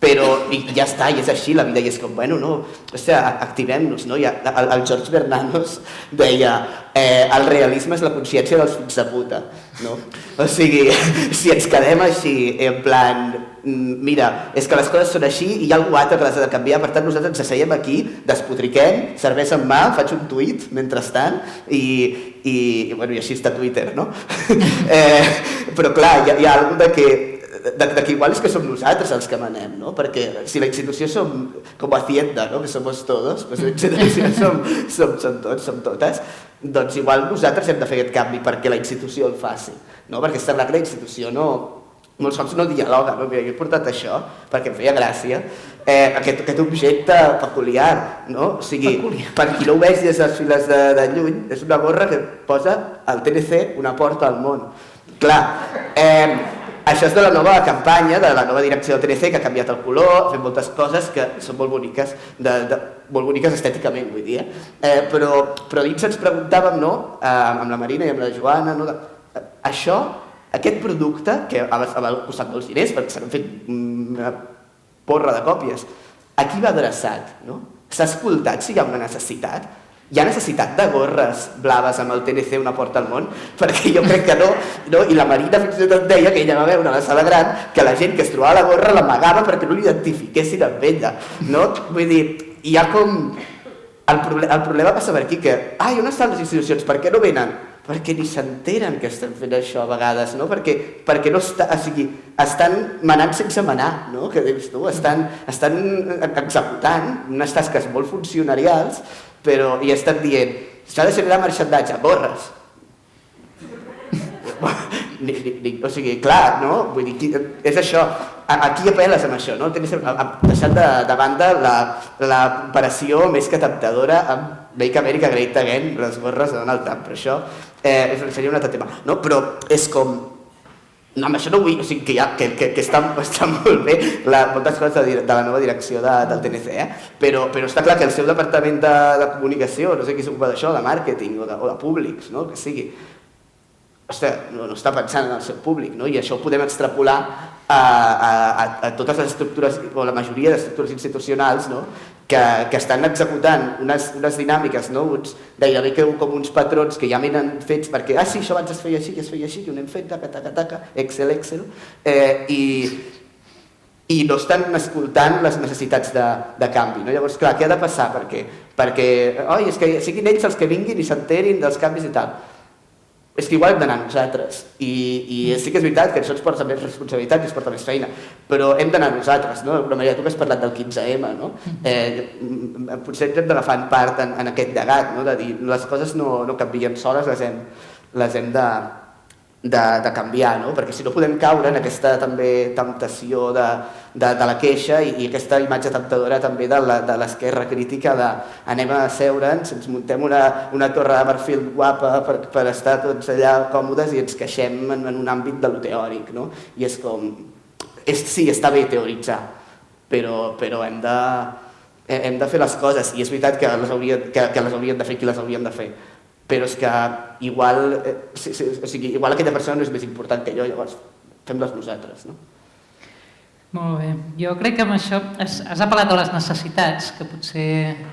però ja està, i és així la vida, i és com, bueno, no, activem-nos, no? El George Bernanos deia el realisme és la consciència dels fills de puta, no? O sigui, si ens quedem així, en plan, mira, és que les coses són així i hi ha algú altre que les ha de canviar, per tant nosaltres ens asseiem aquí, despotriquem, cervesa en mà, faig un tuit mentrestant i així està Twitter, no? Però clar, hi ha alguna de que igual és que som nosaltres els que manem, no? Perquè si la institució som com Hacienda, no? Que somos todos, pues la institució som tots, som totes, doncs igual nosaltres hem de fer aquest canvi perquè la institució el faci, no? Perquè està clar que la institució molts cops no dialoga, no? Mira, jo he portat això perquè em feia gràcia, aquest objecte peculiar, no? O sigui, per qui no ho vegi des de les files de lluny, és una gorra que posa al TNC una porta al món. Clar, això és de la nova campanya, de la nova direcció del TNC, que ha canviat el color, ha fet moltes coses que són molt boniques, molt boniques estèticament, vull dir. Però dins ens preguntàvem, no?, amb la Marina i amb la Joana, no?, això, aquest producte, que ha costat molts diners, perquè s'han fet una porra de còpies, a qui va adreçat, no? S'ha escoltat si hi ha una necessitat? Hi ha necessitat de gorres blaves amb el TNC una porta al món? Perquè jo crec que no, i la Marina fins i tot deia que ella va veure a la sala gran que la gent que es trobava la gorra l'amagava perquè no l'identifiquessin amb ella, no? Vull dir, hi ha com... El problema passa per aquí que, on estan les institucions, per què no venen? Perquè ni s'enteren que estan fent això a vegades, no? Perquè no estan manant sense manar, no? Que dius tu, estan executant unes tasques molt funcionarials, però hi estan dient, s'ha de generar marxandatge, gorres. O sigui, clar, no? Vull dir, és això. A qui apel·les amb això, no? Deixant de banda l'operació més que temptadora amb Make America Great Again, les gorres de Donald Trump, però això seria un altre tema. No? Però és com... No, amb això no vull... O sigui, que està molt bé moltes coses de la nova direcció del TNC, però està clar que el seu departament de comunicació, no sé qui s'ocupa d'això, de màrqueting o de públics, no? Que sigui... Ostres, no està pensant en el seu públic, no? I això ho podem extrapolar a totes les estructures, o la majoria d'estructures institucionals, no? Que estan executant unes dinàmiques, no? Gairebé com uns patrons que ja venen fets perquè sí, això abans es feia així, que ho anem fent, taca, Excel, i no estan escoltant les necessitats de canvi, no? Llavors, clar, què ha de passar? Perquè és que siguin ells els que vinguin i s'enterin dels canvis i tal. És que igual hem d'anar nosaltres, i sí que és veritat que això ens porta més responsabilitat i ens porta més feina, però hem d'anar nosaltres, no? D'alguna manera, tu que has parlat del 15M, no? Potser ens hem d'agafar en part en aquest llegat, no? De dir, les coses no canvien soles, les hem de canviar, no? Perquè si no podem caure en aquesta també temptació de la queixa i aquesta imatge temptadora també de l'esquerra crítica de anem a asseure'ns, ens muntem una torre de marfil guapa per estar tots allà còmodes i ens queixem en un àmbit de lo teòric, no? I és com... Sí, està bé teoritzar, però hem de fer les coses, i és veritat que les haurien de fer qui les haurien de fer, però és que igual aquella persona no és més important que jo, llavors fem-les nosaltres, no? Molt bé. Jo crec que amb això has apel·lat a les necessitats, que potser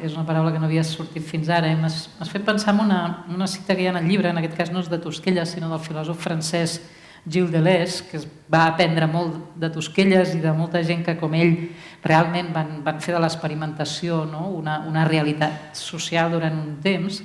és una paraula que no havia sortit fins ara, i m'has fet pensar en una cita que hi ha en el llibre, en aquest cas no és de Tosquelles, sinó del filòsof francès Gilles Deleuze, que va aprendre molt de Tosquelles i de molta gent que, com ell, realment van fer de l'experimentació una realitat social durant un temps.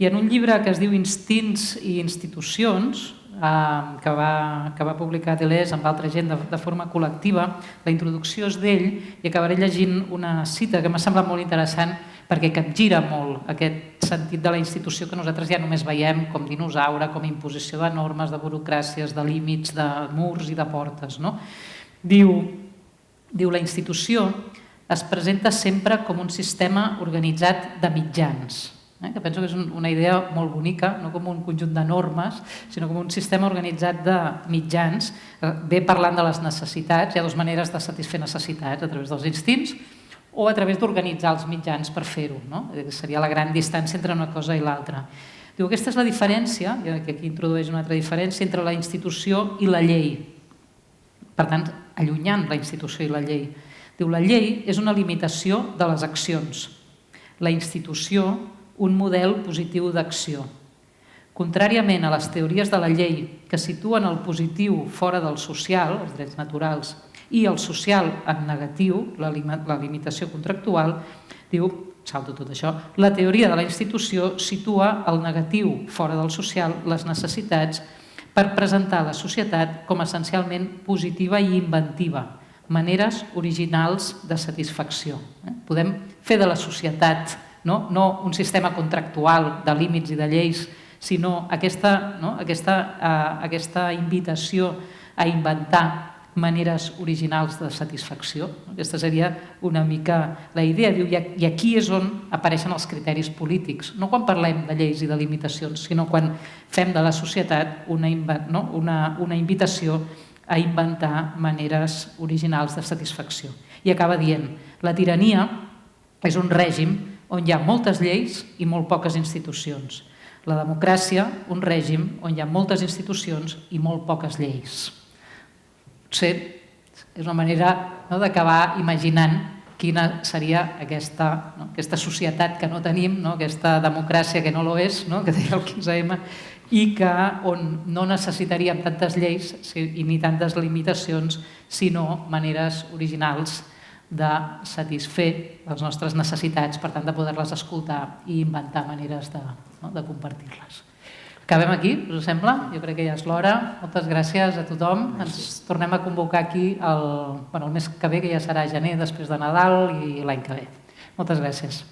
I en un llibre que es diu Instints i institucions, que va publicar Deleuze amb altra gent de forma col·lectiva, la introducció és d'ell i acabaré llegint una cita que m'ha semblat molt interessant perquè capgira molt aquest sentit de la institució que nosaltres ja només veiem com dinosaure, com imposició de normes, de burocràcies, de límits, de murs i de portes, no? Diu la institució es presenta sempre com un sistema organitzat de mitjans, que penso que és una idea molt bonica, no com un conjunt de normes, sinó com un sistema organitzat de mitjans, ve parlant de les necessitats. Hi ha dues maneres de satisfer necessitats, a través dels instints o a través d'organitzar els mitjans per fer-ho, no? Seria la gran distància entre una cosa i l'altra. Diu, aquesta és la diferència, i aquí introdueix una altra diferència, entre la institució i la llei. Per tant, allunyant la institució i la llei. Diu, la llei és una limitació de les accions. La institució, un model positiu d'acció. Contràriament a les teories de la llei que situen el positiu fora del social, els drets naturals, i el social en negatiu, la limitació contractual, diu, salto tot això, la teoria de la institució situa el negatiu fora del social, les necessitats, per presentar la societat com essencialment positiva i inventiva, maneres originals de satisfacció. Podem fer de la societat no un sistema contractual de límits i de lleis, sinó aquesta invitació a inventar maneres originals de satisfacció. Aquesta seria una mica la idea. I aquí és on apareixen els criteris polítics, no quan parlem de lleis i de limitacions, sinó quan fem de la societat una invitació a inventar maneres originals de satisfacció. I acaba dient, la tirania és un règim on hi ha moltes lleis i molt poques institucions. La democràcia, un règim on hi ha moltes institucions i molt poques lleis. Potser és una manera d'acabar imaginant quina seria aquesta societat que no tenim, aquesta democràcia que no lo és, que deia el 15M, i on no necessitaríem tantes lleis ni tantes limitacions, sinó maneres originals de satisfer les nostres necessitats, per tant, de poder-les escoltar i inventar maneres de compartir-les. Acabem aquí, us sembla? Jo crec que ja és l'hora. Moltes gràcies a tothom. Ens tornem a convocar aquí el mes que ve, que ja serà gener, després de Nadal, i l'any que ve. Moltes gràcies.